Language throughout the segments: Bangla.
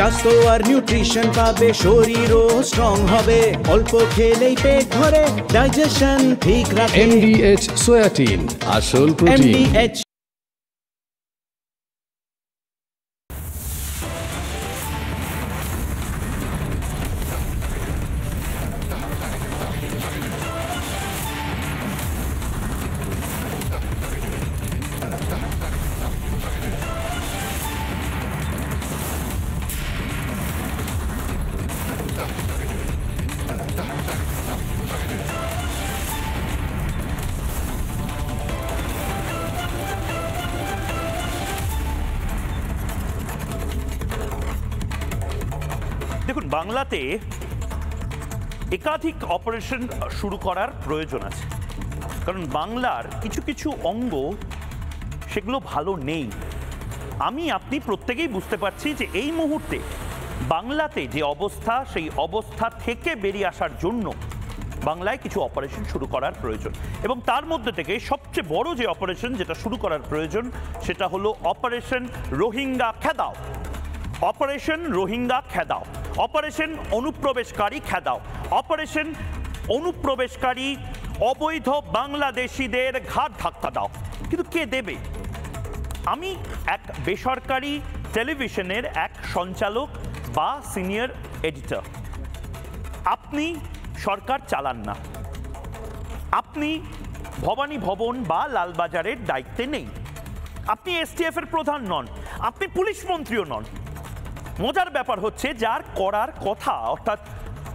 স্বাস্থ্য আর নিউট্রিশন পাবে, শরীরও স্ট্রং হবে, অল্প খেলেই পেট ভরে ডাইজেশন ঠিক রাখে। MDH সোয়াটিন, আসল প্রোটিন। MDH দেখুন, বাংলাতে একাধিক অপারেশন শুরু করার প্রয়োজন আছে, কারণ বাংলার কিছু কিছু অঙ্গ সেগুলো ভালো নেই। আপনি প্রত্যেকেই বুঝতে পারছি যে এই মুহূর্তে বাংলাতে যে অবস্থা, সেই অবস্থা থেকে বেরিয়ে আসার জন্য বাংলায় কিছু অপারেশন শুরু করার প্রয়োজন, এবং তার মধ্যে থেকে সবচেয়ে বড় যে অপারেশন যেটা শুরু করার প্রয়োজন সেটা হলো অপারেশন রোহিঙ্গা খেদাও। অপারেশন রোহিঙ্গা খেদাও, অপারেশন অনুপ্রবেশকারী খেদাও, অপারেশন অনুপ্রবেশকারী অবৈধ বাংলাদেশিদের ঘাট ধাক্কা দাও। কিন্তু কে দেবে? আমি এক বেসরকারি টেলিভিশনের এক সঞ্চালক বা সিনিয়র এডিটর। আপনি সরকার চালান না, আপনি ভবানী ভবন বা লালবাজারের দায়িত্বে নেই, আপনি STF এর প্রধান নন, আপনি পুলিশ মন্ত্রীও নন। মজার ব্যাপার হচ্ছে, যার করার কথা অর্থাৎ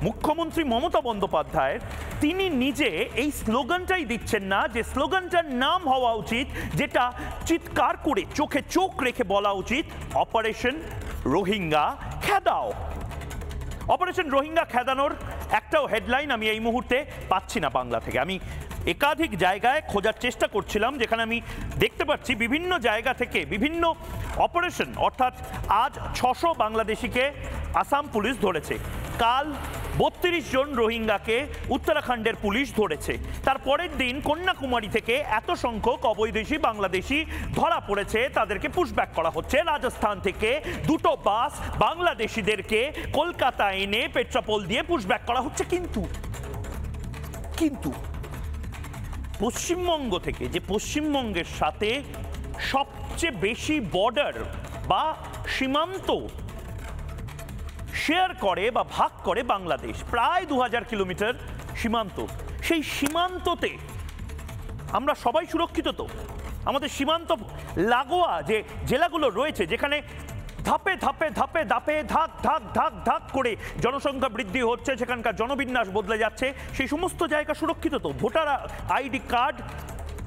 মুখ্যমন্ত্রী মমতা বন্দ্যোপাধ্যায়ের, তিনি নিজে এই স্লোগানটাই দিচ্ছেন না, যে স্লোগানটার নাম হওয়া উচিত, যেটা চিৎকার করে চোখে চোখ রেখে বলা উচিত, অপারেশন রোহিঙ্গা খেদাও। অপারেশন রোহিঙ্গা খেদানোর একটাও হেডলাইন আমি এই মুহূর্তে পাচ্ছি না বাংলা থেকে। আমি একাধিক জায়গায় খোঁজার চেষ্টা করছিলাম, যেখানে আমি দেখতে পাচ্ছি বিভিন্ন জায়গা থেকে বিভিন্ন অপারেশন, অর্থাৎ আজ 600 বাংলাদেশিকে আসাম পুলিশ ধরেছে, কাল 32 জন রোহিঙ্গাকে উত্তরাখণ্ডের পুলিশ ধরেছে, তার পরের দিন কন্যাকুমারী থেকে এত সংখ্যক অবৈধেশী বাংলাদেশি ধরা পড়েছে, তাদেরকে পুশব্যাক করা হচ্ছে। রাজস্থান থেকে 2টো বাস বাংলাদেশিদেরকে কলকাতা এনে পেট্রোপল দিয়ে পুশব্যাক করা হচ্ছে। কিন্তু পশ্চিমবঙ্গ থেকে, যে পশ্চিমবঙ্গের সাথে সবচেয়ে বেশি বর্ডার বা সীমান্ত শেয়ার করে বা ভাগ করে বাংলাদেশ, প্রায় 2000 কিলোমিটার সীমান্ত, সেই সীমান্ততে আমরা সবাই সুরক্ষিত তো? আমাদের সীমান্ত লাগোয়া যে জেলাগুলো রয়েছে, যেখানে ধাপে ধাপে ধাপে ধাপে ধাক ধাক ধাক ধাক করে জনসংখ্যা বৃদ্ধি হচ্ছে, সেখানকার জনবিন্যাস বদলে যাচ্ছে, সেই সমস্ত জায়গা সুরক্ষিত তো? ভোটার ID কার্ড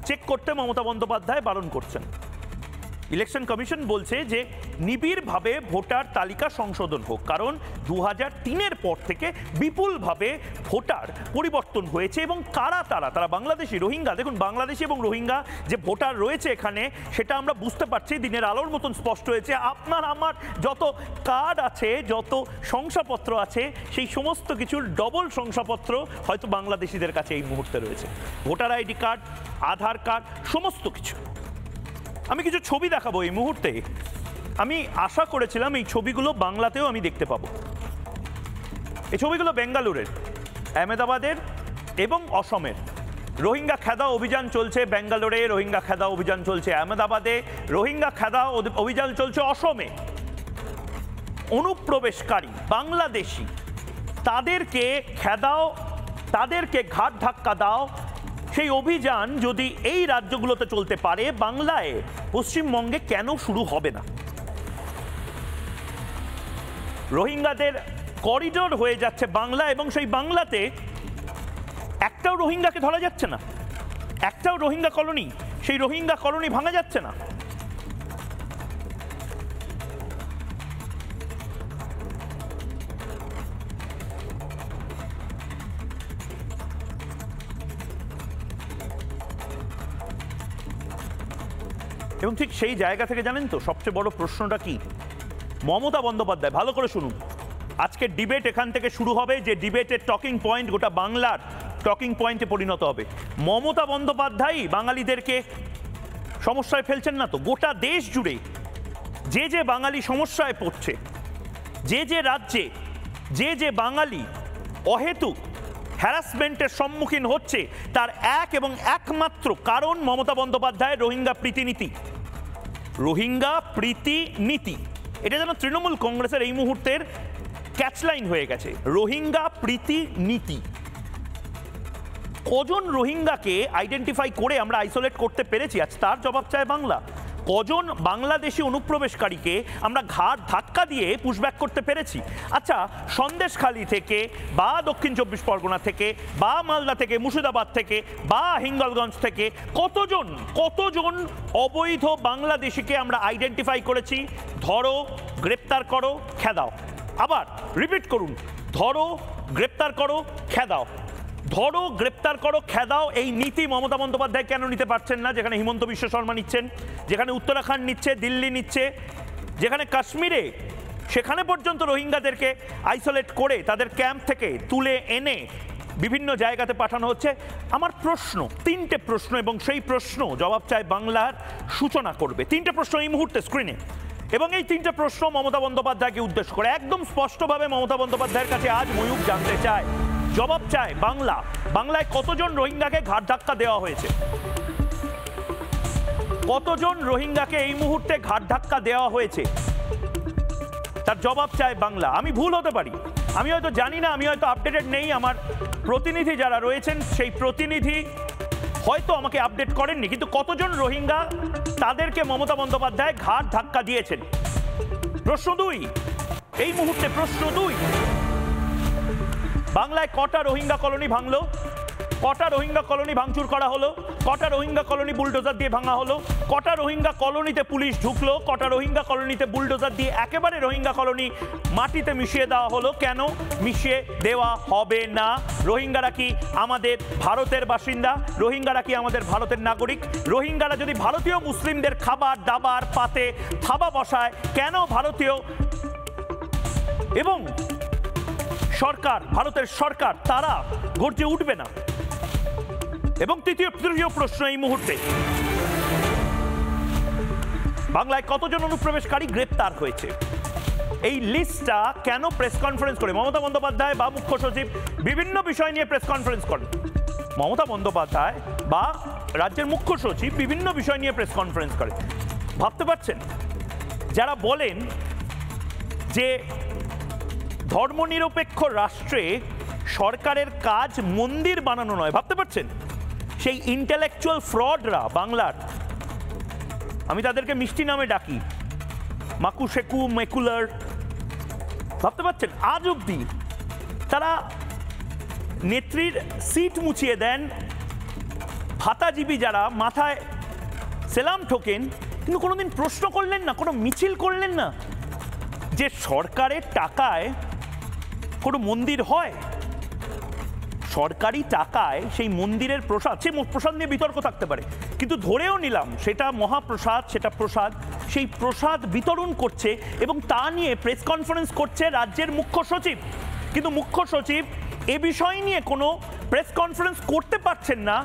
চেক করতে মমতা বন্দ্যোপাধ্যায় বারণ করছেন। ইলেকশন কমিশন বলছে যে নিবিড়ভাবে ভোটার তালিকা সংশোধন হোক, কারণ 2003-এর পর থেকে বিপুলভাবে ভোটার পরিবর্তন হয়েছে। এবং তারা বাংলাদেশি রোহিঙ্গা, দেখুন বাংলাদেশি এবং রোহিঙ্গা যে ভোটার রয়েছে এখানে, সেটা আমরা বুঝতে পারছি, দিনের আলোর মতন স্পষ্ট হয়েছে। আপনার আমার যত কার্ড আছে, যত শংসাপত্র আছে, সেই সমস্ত কিছুর ডবল শংসাপত্র হয়তো বাংলাদেশিদের কাছে এই মুহূর্তে রয়েছে। ভোটার ID কার্ড, আধার কার্ড, সমস্ত কিছু। আমি কিছু ছবি দেখাবো এই মুহূর্তে। আমি আশা করেছিলাম এই ছবিগুলো বাংলাতেও আমি দেখতে পাবো। এই ছবিগুলো বেঙ্গালুরের, আহমেদাবাদের এবং অসমের। রোহিঙ্গা খেদাও অভিযান চলছে বেঙ্গালুরে, রোহিঙ্গা খেদাও অভিযান চলছে আহমেদাবাদে, রোহিঙ্গা খেদাও অভিযান চলছে অসমে। অনুপ্রবেশকারী বাংলাদেশি, তাদেরকে খেদাও, তাদেরকে ঘাট ধাক্কা দাও, সেই অভিযান যদি এই রাজ্যগুলোতে চলতে পারে, বাংলায়, পশ্চিমবঙ্গে কেন শুরু হবে না? রোহিঙ্গাদের করিডোর হয়ে যাচ্ছে বাংলা, এবং সেই বাংলাতে একটাও রোহিঙ্গাকে ধরা যাচ্ছে না, একটাও রোহিঙ্গা কলোনি, সেই রোহিঙ্গা কলোনি ভাঙা যাচ্ছে না। এবং ঠিক সেই জায়গা থেকে জানেন তো সবচেয়ে বড় প্রশ্নটা কি? মমতা বন্দ্যোপাধ্যায়, ভালো করে শুনুন, আজকে ডিবেট এখান থেকে শুরু হবে, যে ডিবেটের টকিং পয়েন্ট গোটা বাংলার টকিং পয়েন্টে পরিণত হবে। মমতা বন্দ্যোপাধ্যায় বাঙালিদেরকে সমস্যায় ফেলছেন না তো? গোটা দেশ জুড়ে যে বাঙালি সমস্যায় পড়ছে, যে রাজ্যে যে বাঙালি অহেতুক হ্যারাসমেন্টের সম্মুখীন হচ্ছে তার এক এবং একমাত্র কারণ মমতা বন্দ্যোপাধ্যায়ের রোহিঙ্গা প্রীতিনীতি। রোহিঙ্গা প্রীতিনীতি এটা যেন তৃণমূল কংগ্রেসের এই মুহূর্তের ক্যাচলাইন হয়ে গেছে, রোহিঙ্গা প্রীতিনীতি। কজন রোহিঙ্গাকে আইডেন্টিফাই করে আমরা আইসোলেট করতে পেরেছি আজ তার জবাব চায় বাংলা। কজন বাংলাদেশি অনুপ্রবেশকারীকে আমরা ঘাট ধাক্কা দিয়ে পুশব্যাক করতে পেরেছি। আচ্ছা, সন্দেশখালী থেকে বা দক্ষিণ চব্বিশ পরগনা থেকে বা মালদা থেকে, মুর্শিদাবাদ থেকে বা হিঙ্গলগঞ্জ থেকে কতজন অবৈধ বাংলাদেশিকে আমরা আইডেন্টিফাই করেছি? ধরো, গ্রেপ্তার করো, খেদাও। আবার রিপিট করুন, ধরো, গ্রেপ্তার করো, খেদাও। ধরো, গ্রেপ্তার করো, খেদাও এই নীতি মমতা বন্দ্যোপাধ্যায় কেন নিতে পারছেন না? যেখানে হিমন্ত বিশ্ব শর্মা নিচ্ছেন, যেখানে উত্তরাখণ্ড নিচ্ছে, দিল্লি নিচ্ছে, যেখানে কাশ্মীরে সেখানে পর্যন্ত রোহিঙ্গাদেরকে আইসোলেট করে তাদের ক্যাম্প থেকে তুলে এনে বিভিন্ন জায়গাতে পাঠানো হচ্ছে। আমার প্রশ্ন, তিনটে প্রশ্ন, এবং সেই প্রশ্ন জবাব চায় বাংলার সূচনা করবে। তিনটে প্রশ্ন এই মুহূর্তে স্ক্রিনে, এবং এই তিনটে প্রশ্ন মমতা বন্দ্যোপাধ্যায়কে উদ্দেশ্য করে একদম স্পষ্টভাবে মমতা বন্দ্যোপাধ্যায়ের কাছে আজ ময়ূক জানতে চায়, জবাব চায় বাংলায় কতজন রোহিঙ্গাকে ঘাট ধাক্কা দেওয়া হয়েছে? কতজন রোহিঙ্গাকে এই মুহূর্তে ঘাট ধাক্কা দেওয়া হয়েছে তার জবাব চায় বাংলা। আমি ভুল হতে পারি, আমি হয়তো জানি না, আমি হয়তো আপডেটেড নেই। আমার প্রতিনিধি যারা রয়েছেন সেই প্রতিনিধি হয়তো আমাকে আপডেট করেননি, কিন্তু কতজন রোহিঙ্গা তাদেরকে মমতা বন্দ্যোপাধ্যায় ঘাট ধাক্কা দিয়েছেন? প্রশ্ন 2, এই মুহূর্তে প্রশ্ন 2, বাংলায় কটা রোহিঙ্গা কলোনি ভাঙলো? কটা রোহিঙ্গা কলোনি ভাঙচুর করা হলো? কটা রোহিঙ্গা কলোনি বুলডোজার দিয়ে ভাঙা হলো? কটা রোহিঙ্গা কলোনিতে পুলিশ ঢুকলো? কটা রোহিঙ্গা কলোনিতে বুলডোজার দিয়ে একেবারে রোহিঙ্গা কলোনি মাটিতে মিশিয়ে দেওয়া হলো? কেন মিশিয়ে দেওয়া হবে না? রোহিঙ্গারা কি আমাদের ভারতের বাসিন্দা? রোহিঙ্গারা কি আমাদের ভারতের নাগরিক? রোহিঙ্গারা যদি ভারতীয় মুসলিমদের খাবার দাবার পাতে থাবা বসায়, কেন ভারতীয় এবং সরকার, ভারতের সরকার, তারা গর্জে উঠবে না? এবং তৃতীয় প্রশ্ন এই মুহূর্তে, বাংলায় কতজন অনুপ্রবেশকারী গ্রেপ্তার হয়েছে? এই লিস্টটা কেন প্রেস কনফারেন্স করে মমতা বন্দ্যোপাধ্যায় বা মুখ্য সচিব বিভিন্ন বিষয় নিয়ে প্রেস কনফারেন্স করেন? মমতা বন্দ্যোপাধ্যায় বা রাজ্যের মুখ্য সচিব বিভিন্ন বিষয় নিয়ে প্রেস কনফারেন্স করে। ভাবতে পারছেন, যারা বলেন যে ধর্মনিরপেক্ষ রাষ্ট্রে সরকারের কাজ মন্দির বানানো নয়, ভাবতে পারছেন সেই ইন্টেলেকচুয়াল ফ্রডরা বাংলার, আমি তাদেরকে মিষ্টি নামে ডাকি, মাকু শেকু মেকুলার, ভাবতে পারছেন আজ অব্দি তারা নেত্রীর সিট মুছিয়ে দেন, ভাতাজীবী যারা মাথায় সেলাম ঠোকেন, কিন্তু কোনোদিন প্রশ্ন করলেন না, কোনো মিছিল করলেন না যে সরকারের টাকায় কোনো মন্দির হয়, সরকারি টাকায় সেই মন্দিরের প্রসাদ, সে প্রসাদ নিয়ে বিতর্ক থাকতে পারে, কিন্তু ধরেও নিলাম সেটা মহাপ্রসাদ, সেটা প্রসাদ, সেই প্রসাদ বিতরণ করছে এবং তা নিয়ে প্রেস কনফারেন্স করছে রাজ্যের মুখ্য সচিব। কিন্তু মুখ্য সচিব এ বিষয় নিয়ে কোনো প্রেস কনফারেন্স করতে পারছেন না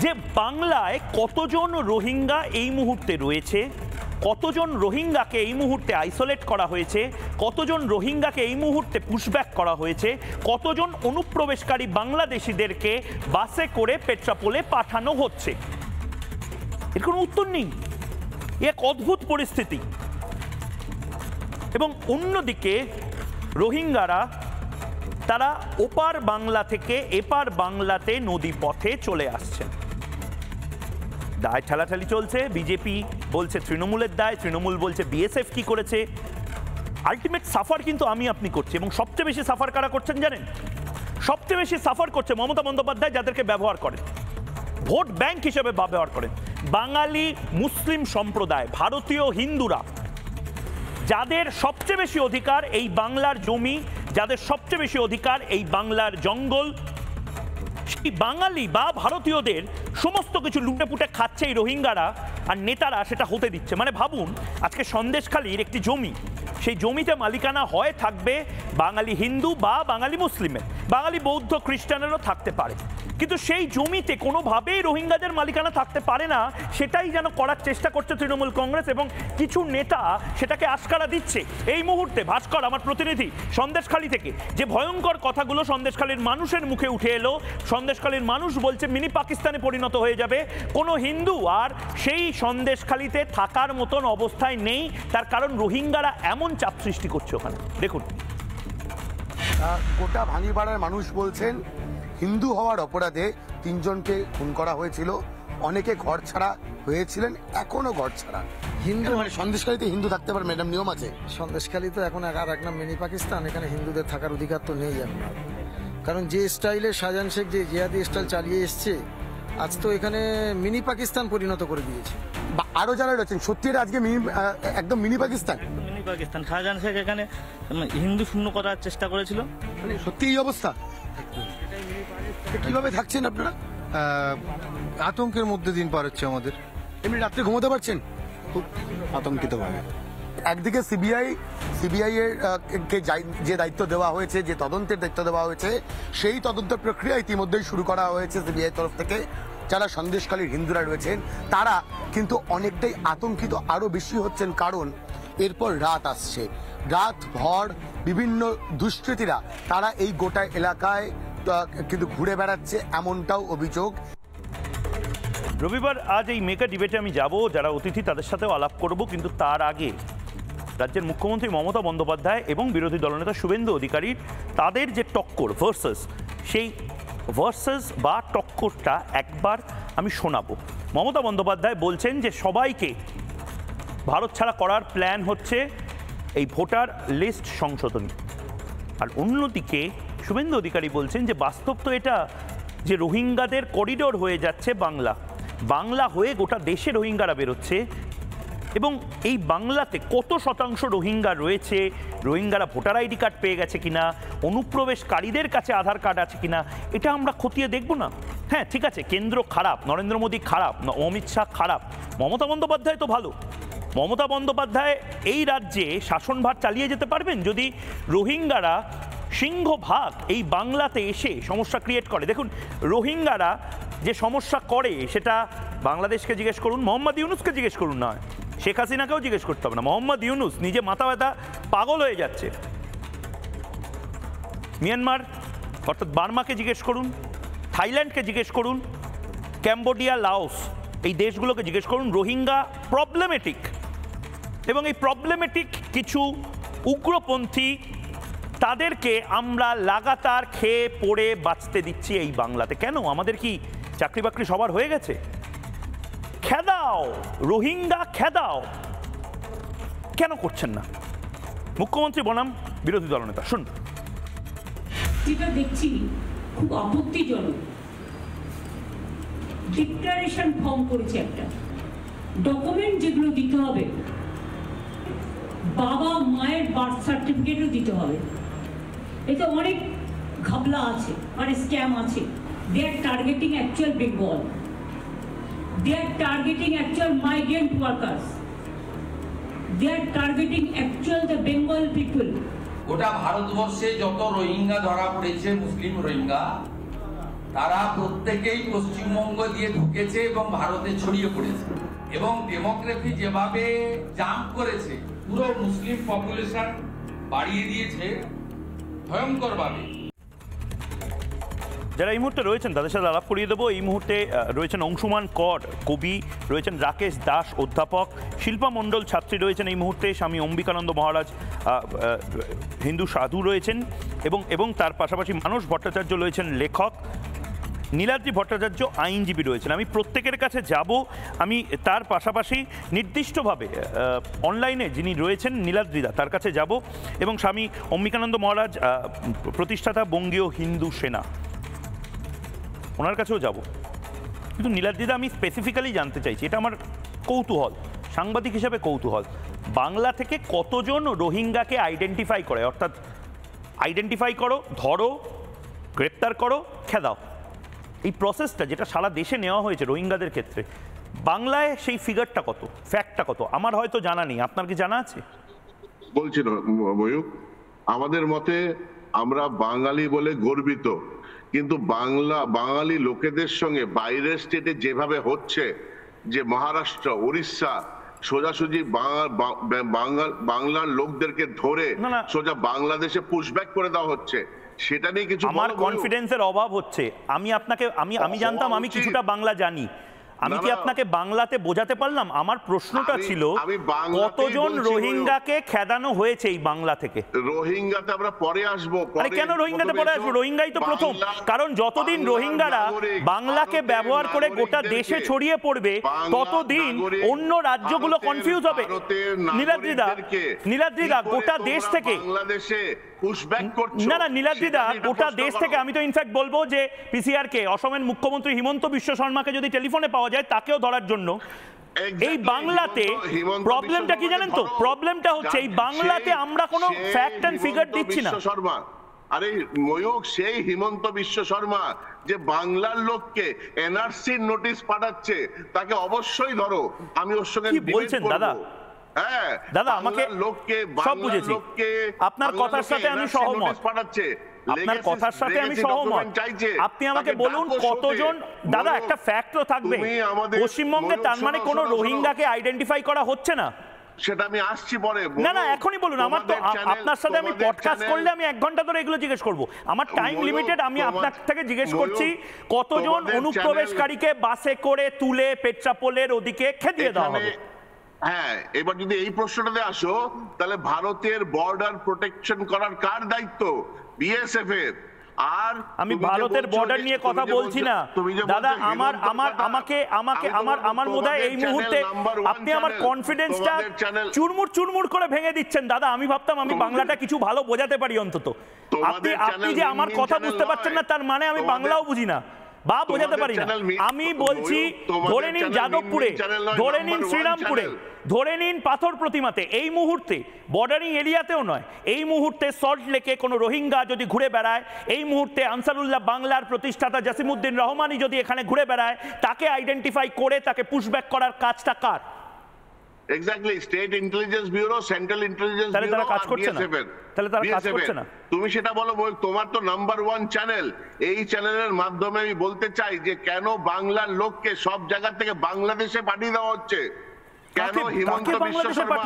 যে বাংলায় কতজন রোহিঙ্গা এই মুহূর্তে রয়েছে, কতজন রোহিঙ্গাকে এই মুহূর্তে আইসোলেট করা হয়েছে, কতজন রোহিঙ্গাকে এই মুহূর্তে পুশব্যাক করা হয়েছে, কতজন অনুপ্রবেশকারী বাংলাদেশিদেরকে বাসে করে পেট্রাপোলে পাঠানো হচ্ছে। এর কোনো উত্তর নেই। এক অদ্ভুত পরিস্থিতি। এবং অন্যদিকে রোহিঙ্গারা তারা ওপার বাংলা থেকে এপার বাংলাতে নদী পথে চলে আসছেন। দায় ঠেলাঠালি চলছে, বিজেপি বলছে তৃণমূলের দায়, তৃণমূল বলছে বিএসএফ কি করেছে। আলটিমেট সাফার কিন্তু আমি আপনি করছি, এবং সবচেয়ে বেশি সাফার কারা করছেন জানেন? সবচেয়ে বেশি সাফার করছে মমতা বন্দ্যোপাধ্যায়, যাদেরকে ব্যবহার করেন, ভোট ব্যাংক হিসেবে ব্যবহার করেন। বাঙালি মুসলিম সম্প্রদায়, ভারতীয় হিন্দুরা, যাদের সবচেয়ে বেশি অধিকার এই বাংলার জমি, যাদের সবচেয়ে বেশি অধিকার এই বাংলার জঙ্গল, সেই বাঙালি বা ভারতীয়দের সমস্ত কিছু লুটে পুটে খাচ্ছে এই রোহিঙ্গারা, আর নেতারা সেটা হতে দিচ্ছে। মানে ভাবুন, আজকে সন্দেশখালীর একটি জমি, সেই জমিতে মালিকানা হয় থাকবে বাঙালি হিন্দু বা বাঙালি মুসলিমের, বাঙালি বৌদ্ধ খ্রিস্টানেরও থাকতে পারে, কিন্তু সেই জমিতে কোনোভাবেই রোহিঙ্গাদের মালিকানা থাকতে পারে না। সেটাই যেন করার চেষ্টা করছে তৃণমূল কংগ্রেস, এবং কিছু নেতা সেটাকে আশকারা দিচ্ছে। এই মুহূর্তে ভাস্কর, আমার প্রতিনিধি সন্দেশখালী থেকে, যে ভয়ঙ্কর কথাগুলো সন্দেশখালীর মানুষের মুখে উঠে এলো, সন্দেশখালীর মানুষ বলছে মিনি পাকিস্তানে পরিণত হয়ে যাবে, কোনো হিন্দু আর সেই সন্দেশখালীতে থাকার মতন অবস্থায় নেই। তার কারণ রোহিঙ্গারা এমন চাপ সৃষ্টি করছে ওখানে। দেখুন, গোটা ভাঙিপাড়ার মানুষ বলছেন হিন্দু হওয়ার অপরাধে 3 জনকে খুন করা হয়েছিল, অনেকে ঘর ছাড়া হয়েছিলেন, এখনো ঘর ছাড়া। হিন্দু মানে সন্দেশখালীতে হিন্দু থাকতে পারে ম্যাডাম, নিয়ম আছে? সন্দেশখালী তো এখন আর এক নাম মিনি পাকিস্তান, এখানে হিন্দুদের থাকার অধিকার তো নেই আপনার। কারণ যে স্টাইলে শাহজাহান শেখ যে জিহাদি স্টাইল চালিয়ে এসছে, আজ তো এখানে মিনি পাকিস্তান পরিণত করে দিয়েছে। বা আরো যারা রয়েছেন সত্যি এটা আজকে একদম মিনি পাকিস্তান। মিনি পাকিস্তান, শাহজাহান শেখ এখানে হিন্দু শূন্য করার চেষ্টা করেছিল। মানে সত্যি এই অবস্থা, কিভাবে থাকছেন আপনারা? আতঙ্কের মধ্যে দিন পার হচ্ছে আমাদের। এমনি রাত্রে ঘুমোতে পারছেন? খুব আতঙ্কিত ভাবে। একদিকে সিবিআই এর যে দায়িত্ব দেওয়া হয়েছে, যে তদন্তের দায়িত্ব দেওয়া হয়েছে, সেই তদন্ত প্রক্রিয়া ইতিমধ্যেই শুরু করা হয়েছে সিবিআই তরফ থেকে। যারা সন্দেশখালীর হিন্দুরা রয়েছেন তারা কিন্তু অনেকটাই আতঙ্কিত আরো বেশি হচ্ছেন, কারণ এরপর রাত আসছে, রাত ভর বিভিন্ন দুষ্কৃতীরা তারা এই গোটা এলাকায় কিন্তু ঘুরে বেড়াচ্ছে, এমনটাও অভিযোগ। রবিবার আজ এই মেগা ডিবেটে আমি যাব, যারা অতিথি তাদের সাথেও আলাপ করব, কিন্তু তার আগে রাজ্যের মুখ্যমন্ত্রী মমতা বন্দ্যোপাধ্যায় এবং বিরোধী দলনেতা শুভেন্দু অধিকারীর তাদের যে টক্কর ভার্সাস, সেই ভার্সাস বা টক্করটা একবার আমি শোনাবো। মমতা বন্দ্যোপাধ্যায় বলছেন যে সবাইকে ভারত ছাড়া করার প্ল্যান হচ্ছে এই ভোটার লিস্ট সংশোধনী, আর অন্যদিকে শুভেন্দু অধিকারী বলছেন যে বাস্তব তো এটা যে রোহিঙ্গাদের করিডোর হয়ে যাচ্ছে বাংলা হয়ে গোটা দেশে রোহিঙ্গারা বেরোচ্ছে, এবং এই বাংলাতে কত শতাংশ রোহিঙ্গা রয়েছে, রোহিঙ্গারা ভোটার আইডি কার্ড পেয়ে গেছে কিনা, অনুপ্রবেশকারীদের কাছে আধার কার্ড আছে কিনা, এটা আমরা খতিয়ে দেখব না? হ্যাঁ ঠিক আছে, কেন্দ্র খারাপ, নরেন্দ্র মোদী খারাপ, অমিত শাহ খারাপ, মমতা বন্দ্যোপাধ্যায় তো ভালো। মমতা বন্দ্যোপাধ্যায় এই রাজ্যে শাসনভার চালিয়ে যেতে পারবেন যদি রোহিঙ্গারা সিংহভাগ এই বাংলাতে এসে সমস্যা ক্রিয়েট করে। দেখুন, রোহিঙ্গারা যে সমস্যা করে সেটা বাংলাদেশকে জিজ্ঞেস করুন, মোহাম্মদ ইউনুসকে জিজ্ঞেস করুন, না শেখ হাসিনাকেও জিজ্ঞেস করতে হবে না, মোহাম্মদ ইউনুস নিজে মাথা ব্যথা পাগল হয়ে যাচ্ছে। মিয়ানমার অর্থাৎ বার্মাকে জিজ্ঞেস করুন, থাইল্যান্ডকে জিজ্ঞেস করুন, ক্যাম্বোডিয়া, লাওস, এই দেশগুলোকে জিজ্ঞেস করুন। রোহিঙ্গা প্রবলেমেটিক, এবং এই প্রবলেমেটিক কিছু উগ্রপন্থী, তাদেরকে আমরা লাগাতার খেয়ে পড়ে বাঁচতে দিচ্ছি এই বাংলাতে। কেন? আমাদের কি চাকরি বাকরি সবার হয়ে গেছে? খেদাও রোহিঙ্গা, খেদাও, কেন করছেন না? মুখ্যমন্ত্রী বনাম বিরোধী দলনেতা, শুন। যেটা দেখছি খুব আপত্তিজনক, ডিক্লারেশন ফর্ম করেছে একটা, ডকুমেন্ট যেগুলো দিতে হবে, বাবা মায়ের বার্থ সার্টিফিকেটও দিতে হবে। এতে অনেক ঘাবলা আছে, মানে স্ক্যাম আছে। They are targeting actual Bengal, they are targeting actual migrant workers, they are targeting actual the Bengal people. গোটা ভারতবর্ষে যত রোহিঙ্গা ধরা পড়েছে, মুসলিম রোহিঙ্গা, তারা প্রত্যেকেই পশ্চিমবঙ্গ দিয়ে ঢুকেছে এবং ভারতে ছড়িয়ে পড়েছে, এবং ডেমোগ্রাফি যেভাবে জাম্প করেছে, পুরো মুসলিম পপুলেশন বাড়িয়ে দিয়েছে ভয়ঙ্করভাবে। যারা এই মুহূর্তে রয়েছেন তাদের সাথে আলাপ করিয়ে দেবো। এই মুহূর্তে রয়েছেন অংশুমান কর, কবি রয়েছেন, রাকেশ দাস অধ্যাপক, শিল্পা মণ্ডল ছাত্রী রয়েছেন এই মুহূর্তে, স্বামী অম্বিকানন্দ মহারাজ হিন্দু সাধু রয়েছেন, এবং তার পাশাপাশি মানস ভট্টাচার্য রয়েছেন লেখক, নীলাদ্রি ভট্টাচার্য আইনজীবী রয়েছেন। আমি প্রত্যেকের কাছে যাব। আমি তার পাশাপাশি নির্দিষ্টভাবে অনলাইনে যিনি রয়েছেন নীলাদ্রিদা, তার কাছে যাব, এবং স্বামী অম্বিকানন্দ মহারাজ প্রতিষ্ঠাতা বঙ্গীয় হিন্দু সেনা, ওনার কাছেও যাব। কিন্তু নীলাদ্রিদা, আমি স্পেসিফিক্যালি জানতে চাইছি, এটা আমার কৌতূহল, সাংবাদিক হিসাবে কৌতূহল, বাংলা থেকে কতজন রোহিঙ্গাকে আইডেন্টিফাই করে, অর্থাৎ আইডেন্টিফাই করো, ধরো, গ্রেপ্তার করো, খেদাও, এই প্রসেসটা যেটা সারা দেশে নেওয়া হয়েছে রোহিঙ্গাদের ক্ষেত্রে, বাংলায় সেই ফিগারটা কত, ফ্যাক্টটা কত? আমার হয়তো জানা নেই, আপনার কি জানা আছে? বলছি ময়ূক, আমাদের মতে আমরা বাঙালি বলে গর্বিত, কিন্তু বাঙালি লোকেদের সঙ্গে বাইরের স্টেটে যেভাবে হচ্ছে, যে মহারাষ্ট্র, উড়িষ্যা সোজাসুজি বাংলার লোকদেরকে ধরে সোজা বাংলাদেশে পুশব্যাক করে দেওয়া হচ্ছে, সেটা নিয়ে কিছু আমার কনফিডেন্সের অভাব হচ্ছে। আমি জানতাম, আমি কিছুটা বাংলা জানি, আমি কি আপনাকে বাংলাতে বোঝাতে পারলাম? আমার প্রশ্নটা ছিল কতজন রোহিঙ্গাকে খেদানো হয়েছে এই বাংলা থেকে? রোহিঙ্গাতে আমরা পরে আসবো। আরে কেন রোহিঙ্গাতে পরে আসবো? রোহিঙ্গাই তো প্রথম। কারণ যতদিন রোহিঙ্গারা বাংলাকে ব্যবহার করে গোটা দেশে ছড়িয়ে পড়বে, ততদিন অন্য রাজ্যগুলো কনফিউজ হবে। নীলাদ্রিদা গোটা দেশ থেকে বাংলাদেশে না নীলাদ্রিদা গোটা দেশ থেকে, আমি তো ইনফ্যাক্ট বলবো যে পিসিআর কে, অসমের মুখ্যমন্ত্রী হিমন্ত বিশ্ব শর্মাকে যদি টেলিফোনে পাওয়া যায়, তাকেও ধরার জন্য। এই বাংলাতে প্রবলেমটা কি জানেন তো? প্রবলেমটা হচ্ছে এই বাংলাতে আমরা কোনো ফ্যাক্ট এন্ড ফিগার দিচ্ছি না। আরে ময়ূক, সেই হিমন্ত বিশ্ব শর্মা যে বাংলার লোককে এনআরসি নোটিশ পাঠাচ্ছে, তাকে অবশ্যই ধরো। আমি ওর সঙ্গে কি বলছেন দাদা? হ্যাঁ দাদা, আমাকে সব বুঝেছি, আপনার কথার সাথে আমি সহমত, আপনার কথার সাথে আমি সহমত। আপনি আমাকে বলুন কতজন, দাদা একটা ফ্যাক্ট তো থাকবে, পশ্চিমবঙ্গে তার মানে কোনো রোহিঙ্গাকে আইডেন্টিফাই করা হচ্ছে না? সেটা আমি আসছি পরে। না এখনই বলুন। আমার তো আপনার সাথে আমি পডকাস্ট করলে আমি 1 ঘন্টা ধরে এগুলো জিজ্ঞেস করব। আমার টাইম লিমিটেড। আমি আপনার থেকে জিজ্ঞেস করছি কতজন অনুপ্রবেশকারীকে বাসে করে তুলে পেট্রাপোলের ওদিকে খেদিয়ে দেওয়া হবে? হ্যাঁ, এবার যদি এই প্রশ্নটাতে আসো, তাহলে ভারতের বর্ডার প্রোটেকশন করার কার দায়িত্ব? বিএসএফ এর। আর আমি ভারতের বর্ডার নিয়ে কথা বলছি না দাদা। আমার মনে হয় এই মুহূর্তে আপনি আমার কনফিডেন্সটা চুরমুর করে ভেঙে দিচ্ছেন দাদা। আমি ভাবতাম আমি বাংলাটা কিছু ভালো বোঝাতে পারি অন্তত। আপনি যে আমার কথা বুঝতে পারছেন না, তার মানে আমি বাংলাও বুঝি না বা বোঝাতে পারি না। আমি বলছি, ধরে নিন যাদবপুরে, ধরে নিন শ্রীরামপুরে, ধরে নিন পাথর প্রতিমাতে, এই মুহূর্তে বর্ডারিং এরিয়াতেও নয়, এই মুহূর্তে সল্ট লেকে কোনো রোহিঙ্গা যদি ঘুরে বেড়ায়, এই মুহূর্তে আনসারুল্লাহ বাংলার প্রতিষ্ঠাতা জাসিমউদ্দিন রহমানি যদি এখানে ঘুরে বেড়ায়, তাকে আইডেন্টিফাই করে তাকে পুশব্যাক করার কাজটা কার? Exactly, state intelligence bureau, central intelligence bureau, তারা কাজ করছে না। তাহলে তারা কাজ করছে না। তুমি সেটা বলো। তোমার তো নাম্বার 1 চ্যানেল, এই চ্যানেলের মাধ্যমে আমি বলতে চাই যে কেন বাংলার লোককে সব জায়গা থেকে বাংলাদেশে পাঠিয়ে দেওয়া হচ্ছে? কেন হিমন্ত বিশ্ব শর্মা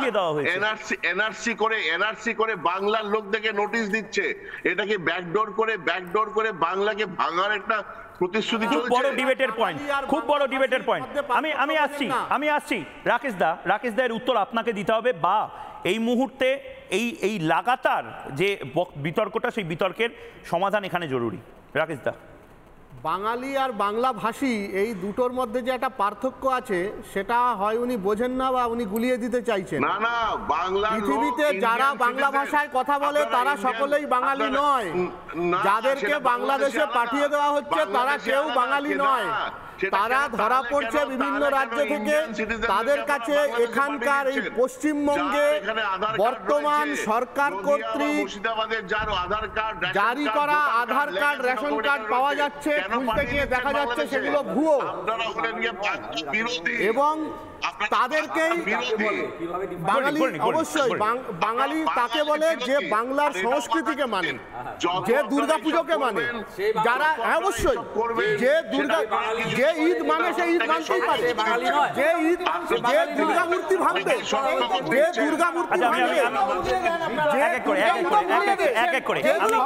এনআরসি করে বাংলার লোকদেরকে নোটিশ দিচ্ছে? এটা কি ব্যাকডোর করে বাংলাকে ভাঙার একটা প্রতিশ্রুতি চলছে? খুব বড় ডিবেটের পয়েন্ট, খুব বড় ডিবেটের পয়েন্ট। আমি আসছি রাকেশ দা এর উত্তর আপনাকে দিতে হবে। বা এই মুহূর্তে এই লাগাতার যে বিতর্কটা, সেই বিতর্কের সমাধান এখানে জরুরি। রাকেশ দা, বাঙালি আর বাংলা ভাষী এই দুটোর মধ্যে যে একটা পার্থক্য আছে, সেটা হয় উনি বোঝেন না বা উনি গুলিয়ে দিতে চাইছেন। না, বাংলা পৃথিবীতে যারা বাংলা ভাষায় কথা বলে তারা সকলেই বাঙালি নয়। যাদেরকে বাংলাদেশে পাঠিয়ে দেওয়া হচ্ছে তারা কেউ বাঙালি নয়। তারা ধরা পড়ছে বিভিন্ন রাজ্য থেকে। তাদের কাছে এখানকার এই পশ্চিমবঙ্গে বর্তমান সরকার কর্তৃক জারি করা আধার কার্ড, রেশন কার্ড পাওয়া যাচ্ছে, খুঁজতে গিয়ে দেখা যাচ্ছে সেগুলো ভুয়ো। এবং তাদেরকেই বাঙালি, অবশ্যই বাঙালি তাকে বলে যে বাংলার সংস্কৃতিকে মানে, যে দুর্গাপুজোকে মানে, যারা অবশ্যই যে ঈদ মানে সে ঈদ মানতেই পারে, যে ঈদ, যে দুর্গা মূর্তি ভাঙবে, যে দুর্গা মূর্তি ভাঙবে,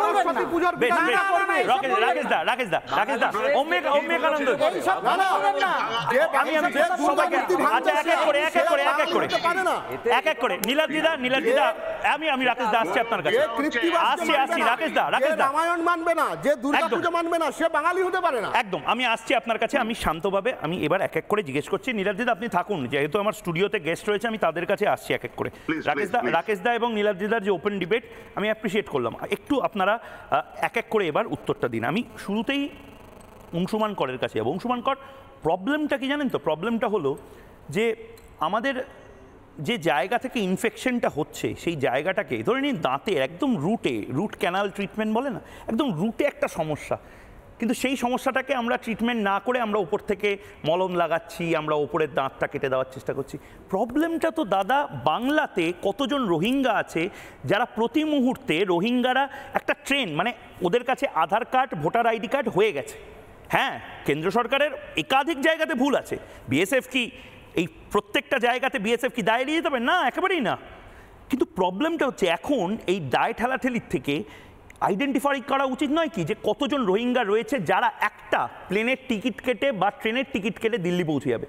সরস্বতী পুজোর রাকেশ দা অম্বিকানন্দ, এক এক করে নীলাদ্রিদা, আমি রাকেশ দা আসছি আপনার কাছে। আসছি রাকেশ দা রামায়ণ মানবে না, যে দুর্গাপূজা মানবে না, সে বাঙালি হতে পারে না। একদম, আমি আসছি আপনার কাছে। আমি শান্তভাবে আমি এবার এক এক করে জিজ্ঞেস করছি। নীলাদ্রিদা আপনি থাকুন, যেহেতু আমার স্টুডিওতে গেস্ট রয়েছে, আমি তাদের কাছে আসছি এক এক করে। রাকেশ দা এবং নীলাদ্রিদার যে ওপেন ডিবেট আমি অ্যাপ্রিসিয়েট করলাম। একটু আপনারা এক এক করে এবার উত্তরটা দিন। আমি শুরুতেই অংশুমান করের কাছে যাবো। অংশুমান কর, প্রবলেমটা কি জানেন তো? প্রবলেমটা হলো যে আমাদের যে জায়গা থেকে ইনফেকশনটা হচ্ছে, সেই জায়গাটাকে ধরে নিন দাঁতের একদম রুট ক্যানাল ট্রিটমেন্ট বলে না, একদম রুটে একটা সমস্যা, কিন্তু সেই সমস্যাটাকে আমরা ট্রিটমেন্ট না করে আমরা ওপর থেকে মলম লাগাচ্ছি, আমরা ওপরের দাঁতটা কেটে দেওয়ার চেষ্টা করছি। প্রবলেমটা তো দাদা বাংলাতে কতজন রোহিঙ্গা আছে যারা প্রতি মুহূর্তে, রোহিঙ্গারা একটা ট্রেন, মানে ওদের কাছে আধার কার্ড, ভোটার আইডি কার্ড হয়ে গেছে। হ্যাঁ, কেন্দ্র সরকারের একাধিক জায়গাতে ভুল আছে। বিএসএফ কি এই প্রত্যেকটা জায়গাতে বিএসএফ কি দায় এড়িয়ে যেতে হবে? না, একেবারেই না। কিন্তু প্রবলেমটা হচ্ছে এখন এই দায় ঠেলাঠেলির থেকে আইডেন্টিফাই করা উচিত নয় কি যে কতজন রোহিঙ্গা রয়েছে যারা একটা প্লেনের টিকিট কেটে বা ট্রেনের টিকিট কেটে দিল্লি পৌঁছে যাবে,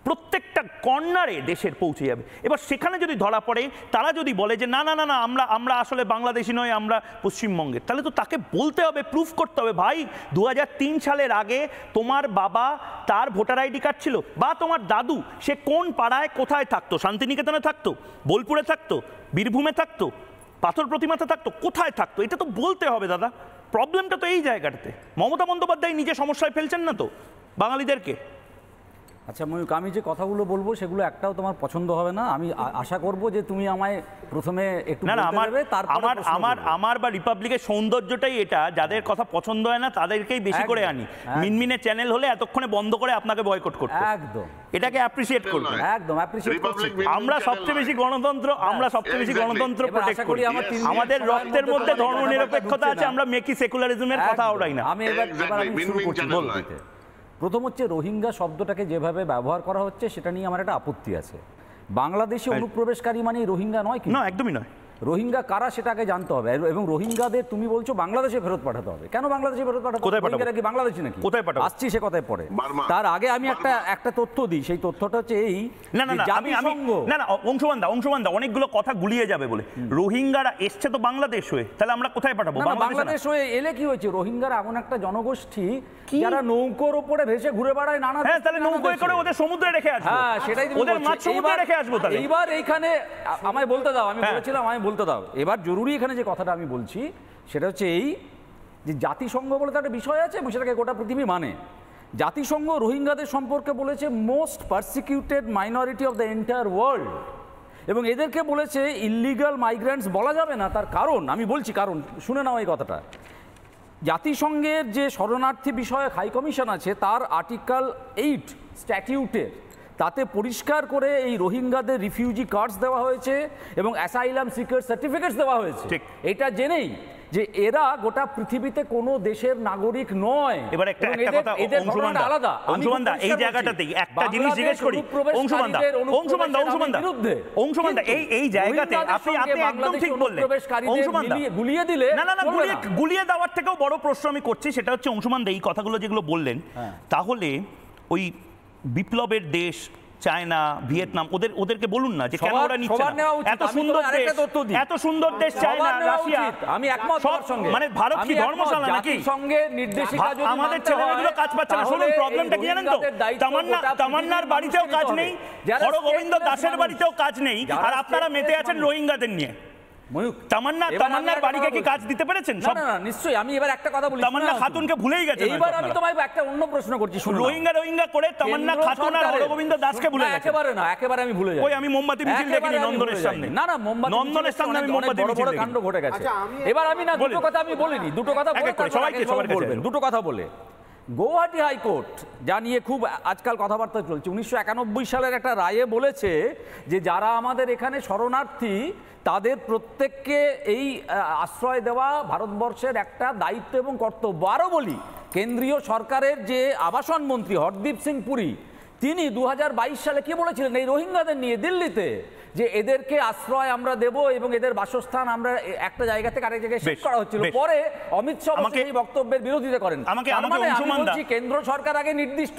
প্রত্যেকটা কর্নারে দেশের পৌঁছে যাবে। এবার সেখানে যদি ধরা পড়ে, তারা যদি বলে যে না না না না আমরা আসলে বাংলাদেশি নয়, আমরা পশ্চিমবঙ্গের, তাহলে তো তাকে বলতে হবে, প্রুফ করতে হবে, ভাই 2003 সালের আগে তোমার বাবা তার ভোটার আইডি কার্ড ছিল, বা তোমার দাদু সে কোন পাড়ায় কোথায় থাকতো, শান্তিনিকেতনে থাকতো, বোলপুরে থাকতো, বীরভূমে থাকতো, পাথর প্রতিমাতে থাকতো, কোথায় থাকতো, এটা তো বলতে হবে দাদা। প্রবলেমটা তো এই জায়গাটাতে। মমতা বন্দ্যোপাধ্যায় নিজে সমস্যায় ফেলছেন না তো বাঙালিদেরকে? আচ্ছা ময়ূক, আমি যে কথাগুলো বলবো সেগুলো একটাও তোমার পছন্দ হবে না। আমি আশা করব যে তুমি আমায় প্রথমে একটু না না, আমার বা রিপাবলিকের সৌন্দর্যটাই এটা, যাদের কথা পছন্দ হয় না তাদেরকেই বেশি করে আনি। মিনমিনে চ্যানেল হলে এতক্ষণে বন্ধ করে আপনাকে বয়কট করতে, একদম এটাকে অ্যাপ্রিশিয়েট করব, একদম অ্যাপ্রিশিয়েট করছি। আমরা সবচেয়ে বেশি গণতন্ত্র, আমরা সবচেয়ে বেশি গণতন্ত্র প্রোটেক্ট করি। আমাদের রক্তের মধ্যে ধর্মনিরপেক্ষতা আছে, আমরা মেকি সেকুলারিজমের কথা ওড়াই না। আমি এবার শুরু করছি বলতে। প্রথম হচ্ছে রোহিঙ্গা শব্দটাকে যেভাবে ব্যবহার করা হচ্ছে সেটা নিয়ে আমার একটা আপত্তি আছে। বাংলাদেশে অনুপ্রবেশকারী মানে রোহিঙ্গা নয় কি? না, একদমই নয়। রোহিঙ্গা কারা সেটাকে জানতে হবে, এবং রোহিঙ্গাদের তুমি বলছো বাংলাদেশে ফেরত পাঠাতে হবে। কেন বাংলাদেশে ফেরত পাঠাতে হবে? রোহিঙ্গারা কি বাংলাদেশি নাকি? কোথায় পাঠাবো? আসছি সে কথায় পরে। তার আগে আমি একটা তথ্য দিই। সেই তথ্যটা হচ্ছে এই, না না না অংশমান দা অনেকগুলো কথা গুলিয়ে যাবে বলে। রোহিঙ্গারা এসছে তো বাংলাদেশ হয়ে, তাহলে আমরা কোথায় পাঠাবো? বাংলাদেশ হয়ে এলে কি হয়েছে? রোহিঙ্গারা এমন একটা জনগোষ্ঠী যারা নৌকোর উপরে ভেসে ঘুরে বেড়ায় নানা। হ্যাঁ, তাহলে নৌকোয় করে ওদের সমুদ্রে রেখে আসবো। হ্যাঁ, সেটাই ওদের মাছ সমুদ্রে রেখে আসবো। তাহলে এইবার এইখানে আমায় বলতে দাও, আমি বলেছিলাম আমায় বলতে দাও। এবার জরুরি এখানে যে কথাটা আমি বলছি সেটা হচ্ছে এই যে জাতিসংঘ বলে তো একটা বিষয় আছে এবং সেটাকে গোটা পৃথিবী মানে। জাতিসংঘ রোহিঙ্গাদের সম্পর্কে বলেছে most persecuted minority of the entire world, এবং এদেরকে বলেছে ইললিগাল মাইগ্রেন্টস বলা যাবে না। তার কারণ আমি বলছি, কারণ শুনে নাও এই কথাটা। জাতিসংঘের যে শরণার্থী বিষয়ক হাই কমিশন আছে তার আর্টিকেল 8 স্ট্যাটিউটের তাতে পরিষ্কার করে এই রোহিঙ্গাদের রিফিউজি কার্ডস দেওয়া হয়েছে এবং অ্যাসাইলাম সিকার সার্টিফিকেটস দেওয়া হয়েছে। এটা জেনেই যে এরা গোটা পৃথিবীতে কোনো দেশের নাগরিক নয়। এবার একটা কথা আলাদা, এই জায়গাটাতেই একটা জিনিস জিজ্ঞেস করি অংশমানদা, এই জায়গাতে আপনি একদম ঠিক বললেন। গুলিয়ে দিলে না না না, গুলিয়ে দেওয়ার থেকেও বড় প্রশ্ন আমি করছি, সেটা হচ্ছে অংশমানদা এই কথাগুলো যেগুলো বললেন, তাহলে ওই বিপ্লবের দেশ চায়না, ভিয়েতনাম, ওদেরকে বলুন না যে কেন ওরা নিচ্ছে না। এত সুন্দর দেশ চায়না, রাশিয়া, আমি একমত সব সঙ্গে। মানে ভারত কি ধর্মশালা নাকি? সঙ্গে নির্দেশিকা যদি আমাদের ছেলেগুলো কাজ পাচ্ছে না। শুনুন, প্রবলেমটা কি জানেন তো? তামান্নার বাড়িতেও কাজ নেই, হরগোবিন্দ দাসের বাড়িতেও কাজ নেই, আর আপনারা মেতে আছেন রোহিঙ্গাদের নিয়ে। তামান্নার বাড়িকে কি কাজ দিতে পেরেছেন? না না, নিশ্চয়ই। আমি এবার একটা কথা বলি, তামান্না খাতুনকে ভুলেই গেছেন। এবার আমি তোমায় একটা অন্য প্রশ্ন করছি। রোহিঙ্গা করে তামান্না খাতুন আর হরগোবিন্দ দাসকে ভুলে গেছেন। একেবারে না, একেবারে আমি ভুলে যাই। ওই আমি মোমবাতি মিছিল দেখিনি নন্দনের সামনে। না না, নন্দনের সামনে আমি মোমবাতি মিছিল দেখি। কাণ্ড ঘটে গেছে। এবার আমি না দুটো কথা আমি বলিনি, দুটো কথা সবাই বলবেন, দুটো কথা বলে। গৌহাটি হাইকোর্ট যা নিয়ে খুব আজকাল কথাবার্তা চলছে, 1991 সালের একটা রায়ে বলেছে যে যারা আমাদের এখানে শরণার্থী তাদের প্রত্যেককে এই আশ্রয় দেওয়া ভারতবর্ষের একটা দায়িত্ব এবং কর্তব্য। আরও বলি, কেন্দ্রীয় সরকারের যে আবাসন মন্ত্রী হরদীপ সিং পুরী, তিনি 2022 সালে কি বলেছিলেন এই রোহিঙ্গাদের নিয়ে দিল্লিতে, যে এদেরকে আশ্রয় আমরা দেব এবং এদের বাসস্থান আমরা একটা জায়গা থেকে আরেক জায়গায় শিফট করা হচ্ছিল। পরে অমিত শাহ এই বক্তব্যের বিরোধিতা করেন। কেন্দ্র সরকার আগে নির্দিষ্ট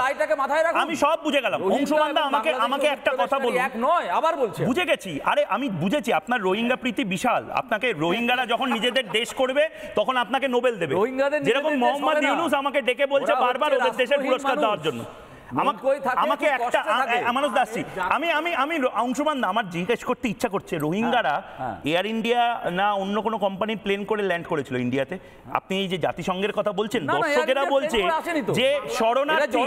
রায়টাকে মাথায় রাখুন। আমি সব বুঝে গেলাম। আমাকে একটা কথা বলুন। এক নয়, আবার বলছি, বুঝে গেছি। আরে আমি বুঝেছি, আপনার রোহিঙ্গা প্রীতি বিশাল। আপনাকে রোহিঙ্গারা যখন নিজেদের দেশ করবে তখন আপনাকে নোবেল দেবে। যেরকম মোহাম্মদ ইউনুস আমাকে ডেকে বলছে বারবার ওদের দেশের পুরস্কার দেওয়ার জন্য। আমাকে একটা মানুষ দাসছি আমি অংশমান না, আমার জিজ্ঞেস করতে ইচ্ছা করছে, রোহিঙ্গারা এয়ার ইন্ডিয়া না অন্য কোনো কোম্পানি প্লেন করে ল্যান্ড করেছিল ইন্ডিয়াতে? আপনি এই যে জাতিসংঘের কথা বলছেন, দর্শকেরা বলছে যে শরণার্থী,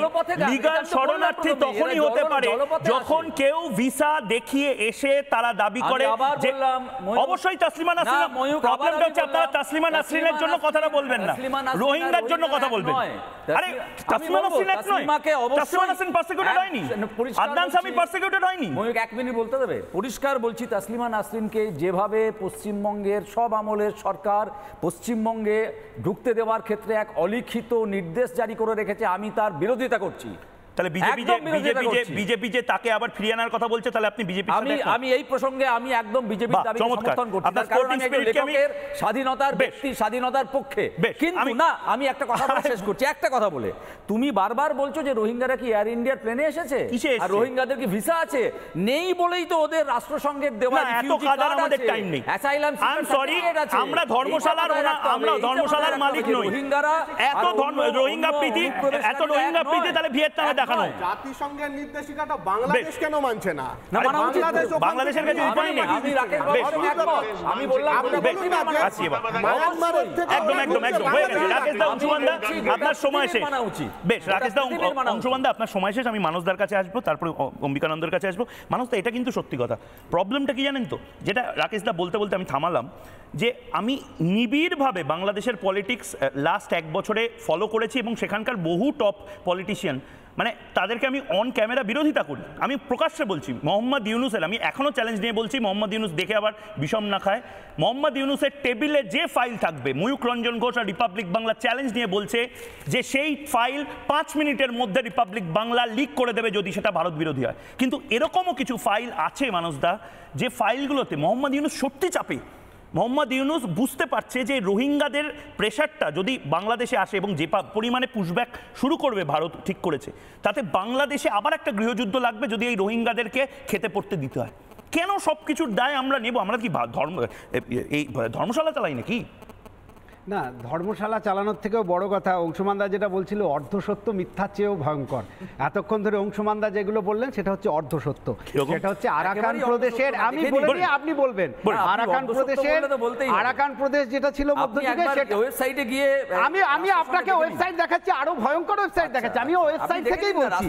লিগাল শরণার্থী তখনই হতে পারে যখন কেউ ভিসা দেখিয়ে এসে তারা দাবি করে যে অবশ্যই তাসলিমা নাসরিন। প্রবলেমটা হচ্ছে আপনারা তাসলিমা নাসরিনের জন্য কথাটা বলবেন না, রোহিঙ্গার জন্য কথা বলবেন। আরে তাসলিমা নাসরিন এক নয়, তাসলিমা নাসরিন পারসিকিউটেড হয়নি, আদনান সামি পারসিকিউটেড হয়নি। ময়ূক এক মিনিট বলতে দেবে? পরিষ্কার বলছি, তাসলিমা নাসরিনকে যেভাবে পশ্চিমবঙ্গের সব আমলের সরকার পশ্চিমবঙ্গে ঢুকতে দেওয়ার ক্ষেত্রে এক অলিখিত নির্দেশ জারি করে রেখেছে, আমি তার বিরোধিতা করছি। তাহলে বিজেপি যে তাকে আবার ফিরিয়ে আনার কথা বলছে, তাহলে আপনি বিজেপি? আমি এই প্রসঙ্গে আমি একদম বিজেপির দাবিকে সমর্থন করছি, তার কারণ আমি লেখকের স্বাধীনতার, ব্যক্তি স্বাধীনতার পক্ষে। কিন্তু না, আমি একটা কথা বলে শেষ করছি, একটা কথা বলে। তুমি বারবার বলছো যে রোহিঙ্গারা কি এয়ার ইন্ডিয়ার প্লেনে এসেছে, আর রোহিঙ্গাদের কি ভিসা আছে? নেই বলেই তো ওদের রাষ্ট্রসংঘের দেওয়া রিফিউজি কার্ড আছে, অ্যাসাইলাম সার্টিফিকেট আছে। আমরা ধর্মশালার মালিক নই। রোহিঙ্গারা রোহিঙ্গা প্রীতি তাহলে ভিয়েতনামে দেখানো। জাতিসংঘের নির্দেশিকাটা বাংলাদেশ কেন মানছে না? বাংলাদেশের কাছে উপায় নেই। আমি বললাম আপনার সময় শেষ। বেশ, রাকেশ দা, অংশমান দা, আপনার সময় শেষ। আমি মানসদার কাছে আসবো, তারপরে অম্বিকানন্দের কাছে আসবো। মানস দা, এটা কিন্তু সত্যি কথা। প্রবলেমটা কি জানেন তো, যেটা রাকেশ দা বলতে বলতে আমি থামালাম, যে আমি নিবিড়ভাবে বাংলাদেশের পলিটিক্স লাস্ট এক বছরে ফলো করেছি এবং সেখানকার বহু টপ পলিটিশিয়ান, মানে তাদেরকে আমি অন ক্যামেরা বিরোধিতা করি। আমি প্রকাশ্যে বলছি, মোহাম্মদ ইউনুসের, আমি এখনও চ্যালেঞ্জ নিয়ে বলছি, মোহাম্মদ ইউনুস দেখে আবার বিষম না খায়। মোহাম্মদ ইউনুসের টেবিলে যে ফাইল থাকবে, ময়ূক রঞ্জন ঘোষ আর রিপাবলিক বাংলা চ্যালেঞ্জ নিয়ে বলছে যে সেই ফাইল 5 মিনিটের মধ্যে রিপাবলিক বাংলা লিক করে দেবে যদি সেটা ভারত বিরোধী হয়। কিন্তু এরকমও কিছু ফাইল আছে মানুষদা, যে ফাইলগুলোতে মোহাম্মদ ইউনুস সত্যি চাপে। মোহাম্মদ ইউনুস বুঝতে পারছে যে রোহিঙ্গাদের প্রেশারটা যদি বাংলাদেশে আসে এবং যে পরিমাণে পুশব্যাক শুরু করবে ভারত ঠিক করেছে, তাতে বাংলাদেশে আবার একটা গৃহযুদ্ধ লাগবে যদি এই রোহিঙ্গাদেরকে খেতে পড়তে দিতে হয়। কেন সব কিছুর দায় আমরা নেব? আমরা কি এই ধর্মশালা চালাই নাকি? না, ধর্মশালা চালানোর থেকেও বড় কথা অংশুমানদা যেটা বলছিল, অর্ধসত্য মিথ্যার চেয়েও ভয়ঙ্কর। এতক্ষণ ধরে অংশুমানদা যেগুলো বললেন সেটা হচ্ছে অর্ধসত্য। সেটা হচ্ছে আরাকান প্রদেশের, আমি বলে দিয়ে আপনি বলবেন, আরাকান প্রদেশের, আরাকান প্রদেশ যেটা ছিল মধ্যযুগে, সেটা ওয়েবসাইটে গিয়ে আমি আপনাকে ওয়েবসাইট দেখাচ্ছি, আরো ভয়ঙ্কর ওয়েবসাইট দেখাচ্ছি, আমি ওয়েবসাইট থেকেই বলছি।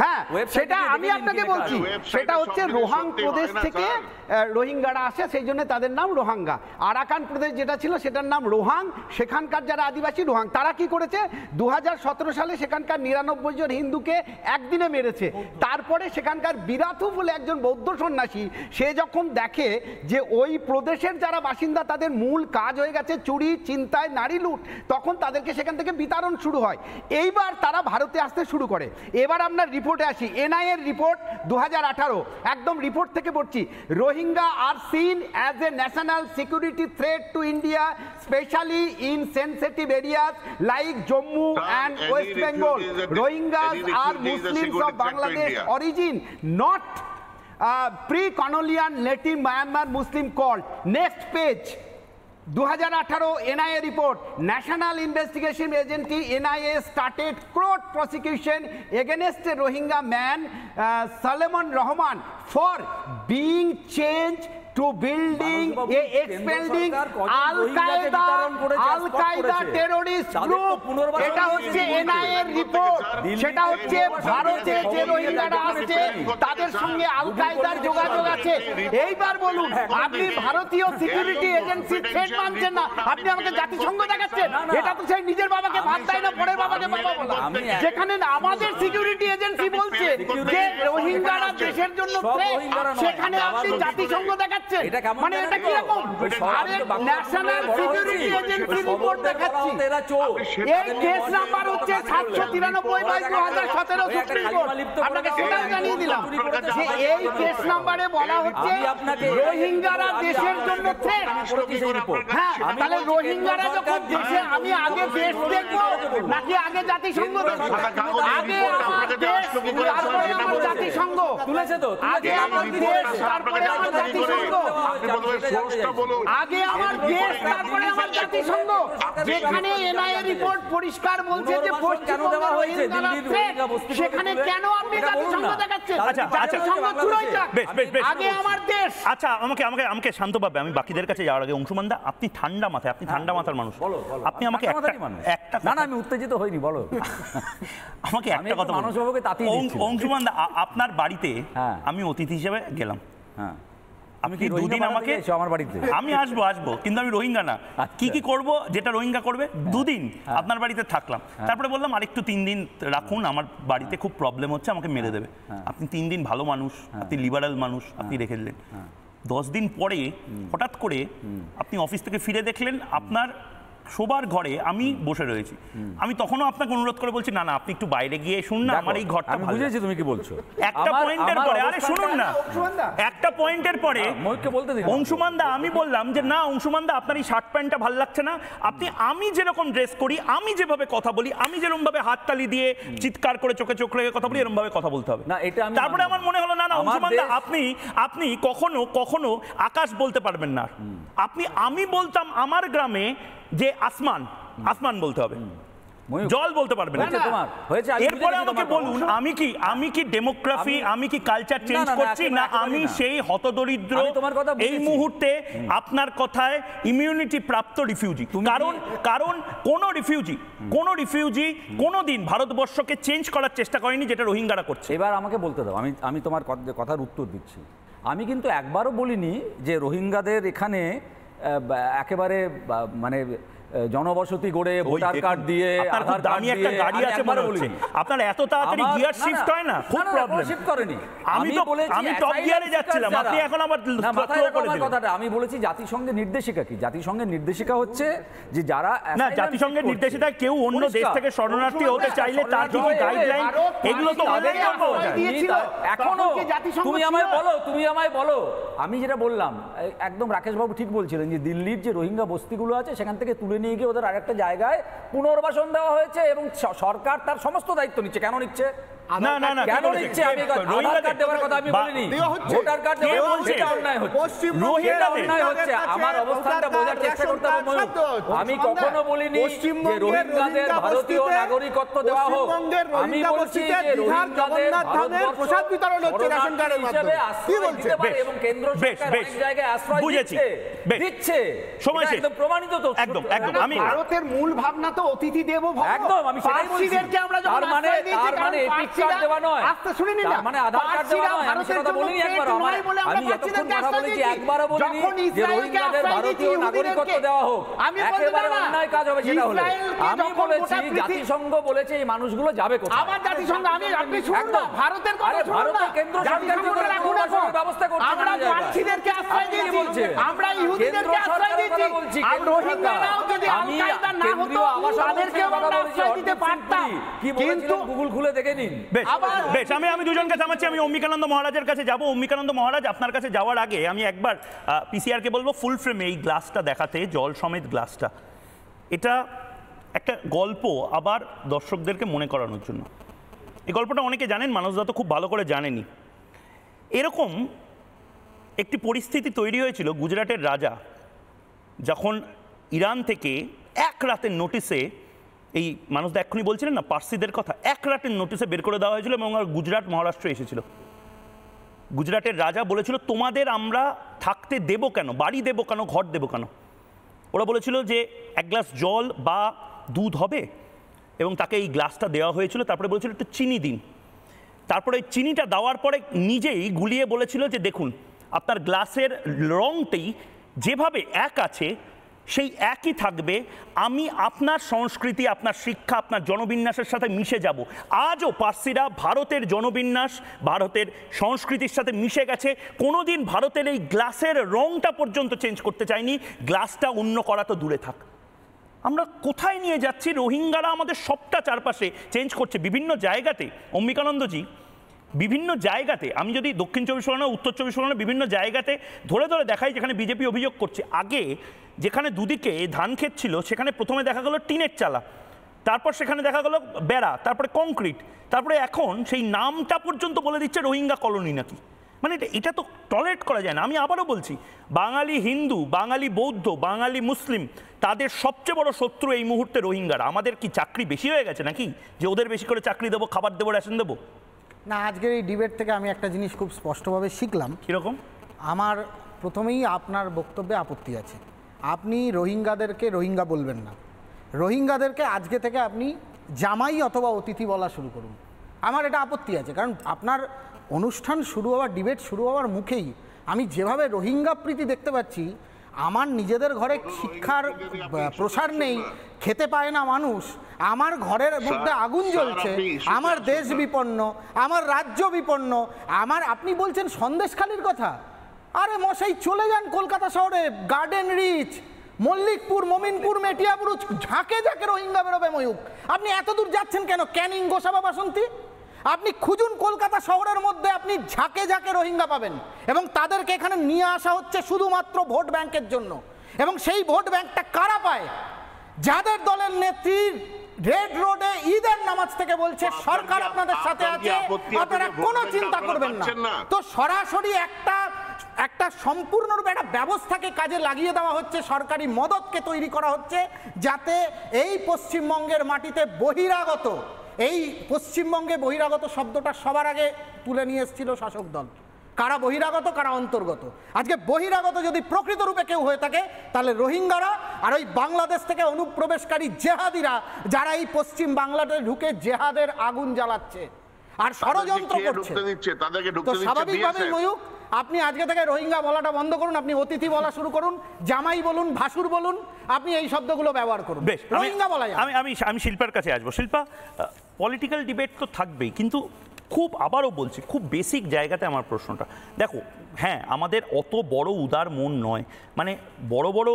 হ্যাঁ, সেটা আমি আপনাকে বলছি, সেটা হচ্ছে রোহাং প্রদেশ থেকে রোহিঙ্গারা আসে, সেই জন্য তাদের নাম রোহাঙ্গা। আরাকান প্রদেশ যেটা ছিল সেটার নাম রোহাং, সেখানকার যারা আদিবাসী রোহাং, তারা কি করেছে 2017 সালে সেখানকার 99 জন হিন্দুকে একদিনে মেরেছে। তারপরে সেখানকার বিরাথু বলে একজন বৌদ্ধ সন্ন্যাসী, সে যখন দেখে যে ওই প্রদেশের যারা বাসিন্দা তাদের মূল কাজ হয়ে গেছে চুরি, ছিনতাই, নারী লুট, তখন তাদেরকে সেখান থেকে বিতাড়ন শুরু হয়। এইবার তারা ভারতে আসতে শুরু করে। এবার আপনার রিপোর্টে আসি, এনআইএর রিপোর্ট 2018, একদম রিপোর্ট থেকে পড়ছি। Rohingya are seen as a national security threat to India, specially in sensitive areas like Jammu and West Bengal. Rohingyas are Muslims of Bangladesh origin, not pre-colonial native Myanmar Muslim called. Next page. 2018 NIA report, National Investigation Agency NIA started court prosecution against a Rohingya man, Salman Rahman, for being changed to building a expanding Al-Qaeda terrorist group. এটা হচ্ছে এনআইএ এর রিপোর্ট। সেটা হচ্ছে ভারতে যে রোহিঙ্গারা আসছে তাদের সঙ্গে আল কায়দার যোগাযোগ আছে। এইবার বলুন, আপনি ভারতীয় সিকিউরিটি এজেন্সি থ্রেট মানছেন না, আপনি আমাকে জাতিসংঘ দেখাচ্ছেন। এটা তো সেই নিজের বাবাকে ভাত দেয় না, পরের বাবাকে বাবা বলা। যেখানে আমাদের সিকিউরিটি এজেন্সি বলছে যে রোহিঙ্গারা দেশের জন্য থ্রেট, সেখানে আপনি জাতিসংঘ দেখাচ্ছেন। মানে এটা কি রকম? আরে ন্যাশনাল সিকিউরিটি এজেন্সি রিপোর্ট দেখাচ্ছি। এই কেস নাম্বার হচ্ছে 793/2017 সুপ্রিম কোর্ট। আপনাকে সেটাও জানিয়ে দিলাম যে এই কেস নাম্বারে বলা হচ্ছে রোহিঙ্গারা দেশের জন্য থ্রেট। হ্যাঁ, তাহলে রোহিঙ্গারা যখন দেশে, আমি আগে দেশ দেখবো নাকি আগে জাতিসংঘ দেখবো? আগে আমার দেশ, তারপরে আমার জাতিসংঘ। তুলেছে তো, আগে আমার দেশ, তারপরে আমার জাতিসংঘ। আগে আমার দেশ, তারপরে আমার জাতিসংঘ, যেখানে এনআইএ রিপোর্ট পরিষ্কার বলছে যে পশ্চিমবঙ্গে রোহিঙ্গারা সেখানে কেন আপনি জাতিসংঘ দেখাচ্ছেন? জাতিসংঘ চুলোই যাক, আগে আমার দেশ। আচ্ছা, আমাকে শান্ত পাবে, আমি বাকিদের কাছে যাওয়ার আগে অংশুমান দা, আপনি ঠান্ডা মাথায়, আপনি ঠান্ডা মাথার মানুষ, আপনি আমাকে একটা না, আমি উত্তেজিত হইনি, বলো আমাকে একটা কথা বলুন। অংশুমান দা, আপনার বাড়িতে আমি অতিথি হিসেবে গেলাম, আমি কি দুদিন আমাকে আমার বাড়িতে আমি আসবো কিন্তু আমি রোহিঙ্গা না, কি কি করব যেটা রোহিঙ্গা করবে, দুদিন আপনার বাড়িতে থাকলাম, তারপরে বললাম আরেকটু 3 দিন রাখুন, আমার বাড়িতে খুব প্রবলেম হচ্ছে, আমাকে মেরে দেবে। আপনি 3 দিন ভালো মানুষ, আপনি লিবারাল মানুষ, আপনি রেখে দিলেন। 10 দিন পরে হঠাৎ করে আপনি অফিস থেকে ফিরে দেখলেন আপনার শোবার ঘরে আমি বসে রয়েছি। আমি তখনও আপনাকে অনুরোধ করে বলছি, না আপনি একটু বাইরে গিয়ে শুনুন না, আমার এই ঘরটা ভালো। বুঝেছি তুমি কি বলছো। একটা পয়েন্টের পরে, আরে শুনুন না, একটা পয়েন্টের পরে অংশুমান দা আমি বললাম যে না অংশুমান দা, আপনার এই শার্ট প্যান্টটা ভালো লাগছে না, আপনি আমি যেরকম ড্রেস করি, আমি যেভাবে কথা বলি, আমি যেরকম ভাবে হাততালি দিয়ে চিৎকার করে চোখে চোখ রেখে কথা বলি, এরকম ভাবে কথা বলতে হবে। তারপরে আমার মনে হলো না অংশুমান দা, আপনি কখনো আকাশ বলতে পারবেন না। আমি বলতাম আমার গ্রামে যে আসমান বলতে হবে, জল বলতে পারবেন না। এরপরে আমাকে বলুন, আমি কি ডেমোগ্রাফি, আমি কি কালচার চেঞ্জ করছি, না আমি সেই হতদরিদ্র এই মুহূর্তে আপনার কথায় ইমিউনিটি প্রাপ্ত রিফিউজি? কারণ কোন রিফিউজি কোনোদিন ভারতবর্ষকে চেঞ্জ করার চেষ্টা করেনি যেটা রোহিঙ্গারা করছে। এবার আমাকে বলতে দাও, আমি তোমার কথার উত্তর দিচ্ছি। আমি কিন্তু একবারও বলিনি যে রোহিঙ্গাদের এখানে একেবারে মানে জনবসতি গড়ে ভোটার কার্ড দিয়ে আধার কার্ড দিয়ে গাড়ি আছে বলে বলছি, আপনার এত তাড়াতাড়ি গিয়ার শিফট হয় না, খুব প্রবলেম। শিফট করেনি, আমি টপ গিয়ারে যাচ্ছিলাম, আপনি এখন আমার কথাটা আমি বলেছি জাতিসংঘের নির্দেশিকা কি? জাতিসংঘের নির্দেশিকা হচ্ছে যে যারা না, জাতিসংঘের নির্দেশিকা কেউ অন্য দেশ থেকে শরণার্থী হতে চাইলে তার কিছু গাইডলাইন, এগুলো তো এখনো। তুমি আমায় বলো, আমি যেটা বললাম একদম রাকেশ বাবু ঠিক বলছিলেন যে দিল্লির যে রোহিঙ্গা বস্তিগুলো আছে সেখান থেকে তুলে নিয়ে গিয়ে ওদের আরেকটা জায়গায় পুনর্বাসন দেওয়া হয়েছে এবং সরকার তার সমস্ত দায়িত্ব নিচ্ছে। কেন নিচ্ছে? কেন নিচ্ছে? আমি আধার কার্ড দেওয়ার কথা আমি বলিনি, ভোটার কার্ড দেওয়ার সেটা অন্যায় হচ্ছে, অন্যায় হচ্ছে। আমার অবস্থানটা বোঝার চেষ্টা করতে হবে। আমি কখনো বলিনি যে রোহিঙ্গাদের ভারতীয় নাগরিকত্ব দেওয়া হোক, আমি বলছি যে রোহিঙ্গাদের প্রসাদ বিতরণ হচ্ছে রেশন কার্ডের মাধ্যমে আশ্রয় দিতে পারে এবং কেন্দ্র সরকার অনেক জায়গায় আশ্রয় দিচ্ছে, সময় একদম প্রমাণিত। তো একদম আমি ভারতের মূল ভাবনা তো অতিথি দেব ভব, একদম আমি সেটাই বলছি। তার মানে কার্ড দেওয়া নয়, তার মানে আধার কার্ড দেওয়া নয়, আমি সেটা বলিনি একবার। আমি যতক্ষণ কথা বলেছি একবারও বলিনি যে রোহিঙ্গাদের ভারতীয় নাগরিকত্ব দেওয়া হোক, একেবারে অন্যায় কাজ হবে সেটা হলে। আমি বলেছি জাতিসংঘ বলেছে এই মানুষগুলো যাবে কোথায়। আবার জাতিসংঘ আপনি শুনুন না, ভারতের কথা শুনুন না, ভারতের কেন্দ্র সরকার ব্যবস্থা করছে, আমরা পার্সিদেরকে আশ্রয় দিচ্ছি, আমরা ইহুদিদেরকে আশ্রয় দিচ্ছি, আর রোহিঙ্গারাও যদি আল-কায়েদা না হতো তাদেরকে আমরা আশ্রয় দিতে পারতাম। কিন্তু গুগল খুলে দেখে নিন। বেশ, আমি দুজনকে জানাচ্ছি, আমি অম্বিকানন্দ মহারাজের কাছে যাব। অম্বিকানন্দ মহারাজ, আপনার কাছে যাওয়ার আগে আমি একবার পিসিআরকে বলবো ফুল ফ্রেমে এই গ্লাসটা দেখাতে, জল সমেত গ্লাসটা। এটা একটা গল্প আবার দর্শকদেরকে মনে করানোর জন্য। এই গল্পটা অনেকে জানেন, মানুষরা তো খুব ভালো করে জানেনি। এরকম একটি পরিস্থিতি তৈরি হয়েছিল গুজরাটের রাজা যখন ইরান থেকে এক রাতের নোটিসে, এই মানুষটা এক্ষুনি বলছিলেন না পার্সিদের কথা, এক রাতের নোটিসে বের করে দেওয়া হয়েছিল এবং গুজরাট মহারাষ্ট্র এসেছিল। গুজরাটের রাজা বলেছিল তোমাদের আমরা থাকতে দেব কেন, বাড়ি দেব কেন, ঘর দেব কেন? ওরা বলেছিল যে এক গ্লাস জল বা দুধ হবে এবং তাকে এই গ্লাসটা দেওয়া হয়েছিল। তারপরে বলেছিল একটু চিনি দিন। তারপরে চিনিটা দেওয়ার পরে নিজেই গুলিয়ে বলেছিল যে দেখুন আপনার গ্লাসের রংটি যেভাবে এক আছে সেই একই থাকবে, আমি আপনার সংস্কৃতি, আপনার শিক্ষা, আপনার জনবিন্যাসের সাথে মিশে যাব। আজও পার্সিরা ভারতের জনবিন্যাস, ভারতের সংস্কৃতির সাথে মিশে গেছে, কোনোদিন ভারতের এই গ্লাসের রংটা পর্যন্ত চেঞ্জ করতে চায়নি, গ্লাসটা অন্য করা তো দূরে থাক। আমরা কোথায় নিয়ে যাচ্ছি? রোহিঙ্গারা আমাদের সবটা চারপাশে চেঞ্জ করছে বিভিন্ন জায়গাতে। অম্বিকানন্দজি, বিভিন্ন জায়গাতে, আমি যদি দক্ষিণ চব্বিশ পরগনা, উত্তর চব্বিশ পরগনা বিভিন্ন জায়গাতে ধরে ধরে দেখাই যেখানে বিজেপি অভিযোগ করছে, আগে যেখানে দুদিকে ধান ক্ষেত ছিল সেখানে প্রথমে দেখা গেল টিনের চালা, তারপর সেখানে দেখা গেল বেড়া, তারপরে কংক্রিট, তারপরে এখন সেই নামটা পর্যন্ত বলে দিচ্ছে রোহিঙ্গা কলোনি নাকি। মানে এটা তো টলারেট করা যায় না। আমি আবারও বলছি, বাঙালি হিন্দু, বাঙালি বৌদ্ধ, বাঙালি মুসলিম, তাদের সবচেয়ে বড় শত্রু এই মুহূর্তে রোহিঙ্গারা। আমাদের কি চাকরি বেশি হয়ে গেছে নাকি, যে ওদের বেশি করে চাকরি দেবো, খাবার দেবো, রেশন দেবো? না, আজকের এই ডিবেট থেকে আমি একটা জিনিস খুব স্পষ্টভাবে শিখলাম। কীরকম? আমার প্রথমেই আপনার বক্তব্যে আপত্তি আছে। আপনি রোহিঙ্গাদেরকে রোহিঙ্গা বলবেন না, রোহিঙ্গাদেরকে আজকে থেকে আপনি জামাই অথবা অতিথি বলা শুরু করুন। আমার এটা আপত্তি আছে, কারণ আপনার অনুষ্ঠান শুরু হওয়ার, ডিবেট শুরু হওয়ার মুখেই আমি যেভাবে রোহিঙ্গা প্রীতি দেখতে পাচ্ছি, আমার নিজেদের ঘরে শিক্ষার প্রসার নেই, খেতে পায় না মানুষ, আমার ঘরের মধ্যে আগুন জ্বলছে, আমার দেশ বিপন্ন, আমার রাজ্য বিপন্ন, আপনি বলছেন সন্দেশখালির কথা। আরে মশাই, চলে যান কলকাতা শহরে, গার্ডেন রিচ, মল্লিকপুর, মমিনপুর, মেটিয়াপুর, ঝাঁকে ঝাঁকে রোহিঙ্গা বেরোবে ময়ূক। আপনি এত দূর যাচ্ছেন কেন? ক্যানিং, গোসাবা, বাসন্তী, আপনি খুঁজুন কলকাতা শহরের মধ্যে, আপনি ঝাঁকে ঝাঁকে রোহিঙ্গা পাবেন। এবং তাদেরকে এখানে নিয়ে আসা হচ্ছে শুধুমাত্র ভোট ব্যাংকের জন্য। এবং সেই ভোট ব্যাংকটা কারা পায়? যাদের দলের নেত্রী রেড রোডে ঈদের নামাজ থেকে বলছে সরকার আপনাদের সাথে আছে, আপনারা কোনো চিন্তা করবেন না। তো সরাসরি একটা সম্পূর্ণরূপে একটা ব্যবস্থাকে কাজে লাগিয়ে দেওয়া হচ্ছে, সরকারি মদতকে তৈরি করা হচ্ছে, যাতে এই পশ্চিমবঙ্গের মাটিতে বহিরাগত, এই পশ্চিমবঙ্গে বহিরাগত শব্দটা সবার আগে তুলে নিয়ে এসেছিল শাসক দল। কারা বহিরাগত, কারা অন্তর্গত। আজকে বহিরাগত যদি প্রকৃত রূপে কেউ হয়ে থাকে, তাহলে রোহিঙ্গারা আর ওই বাংলাদেশ থেকে অনুপ্রবেশকারী জেহাদিরা, যারা এই পশ্চিম বাংলাতে ঢুকে জেহাদের আগুন জ্বালাচ্ছে আর ষড়যন্ত্র করছে। তো স্বাভাবিকভাবেই ময়ূক, আপনি আজকে থেকে রোহিঙ্গা বলাটা বন্ধ করুন, আপনি অতিথি বলা শুরু করুন, জামাই বলুন, ভাসুর বলুন, আপনি এই শব্দগুলো ব্যবহার করুন। বেশ, রোহিঙ্গা বলা যায়। আমি শিল্পার কাছে আসবো। শিল্পা, পলিটিক্যাল ডিবেট তো থাকবেই, কিন্তু খুব, আবারও বলছি, খুব বেসিক জায়গাতে আমার প্রশ্নটা দেখো। হ্যাঁ, আমাদের অত বড় উদার মন নয়, মানে বড় বড়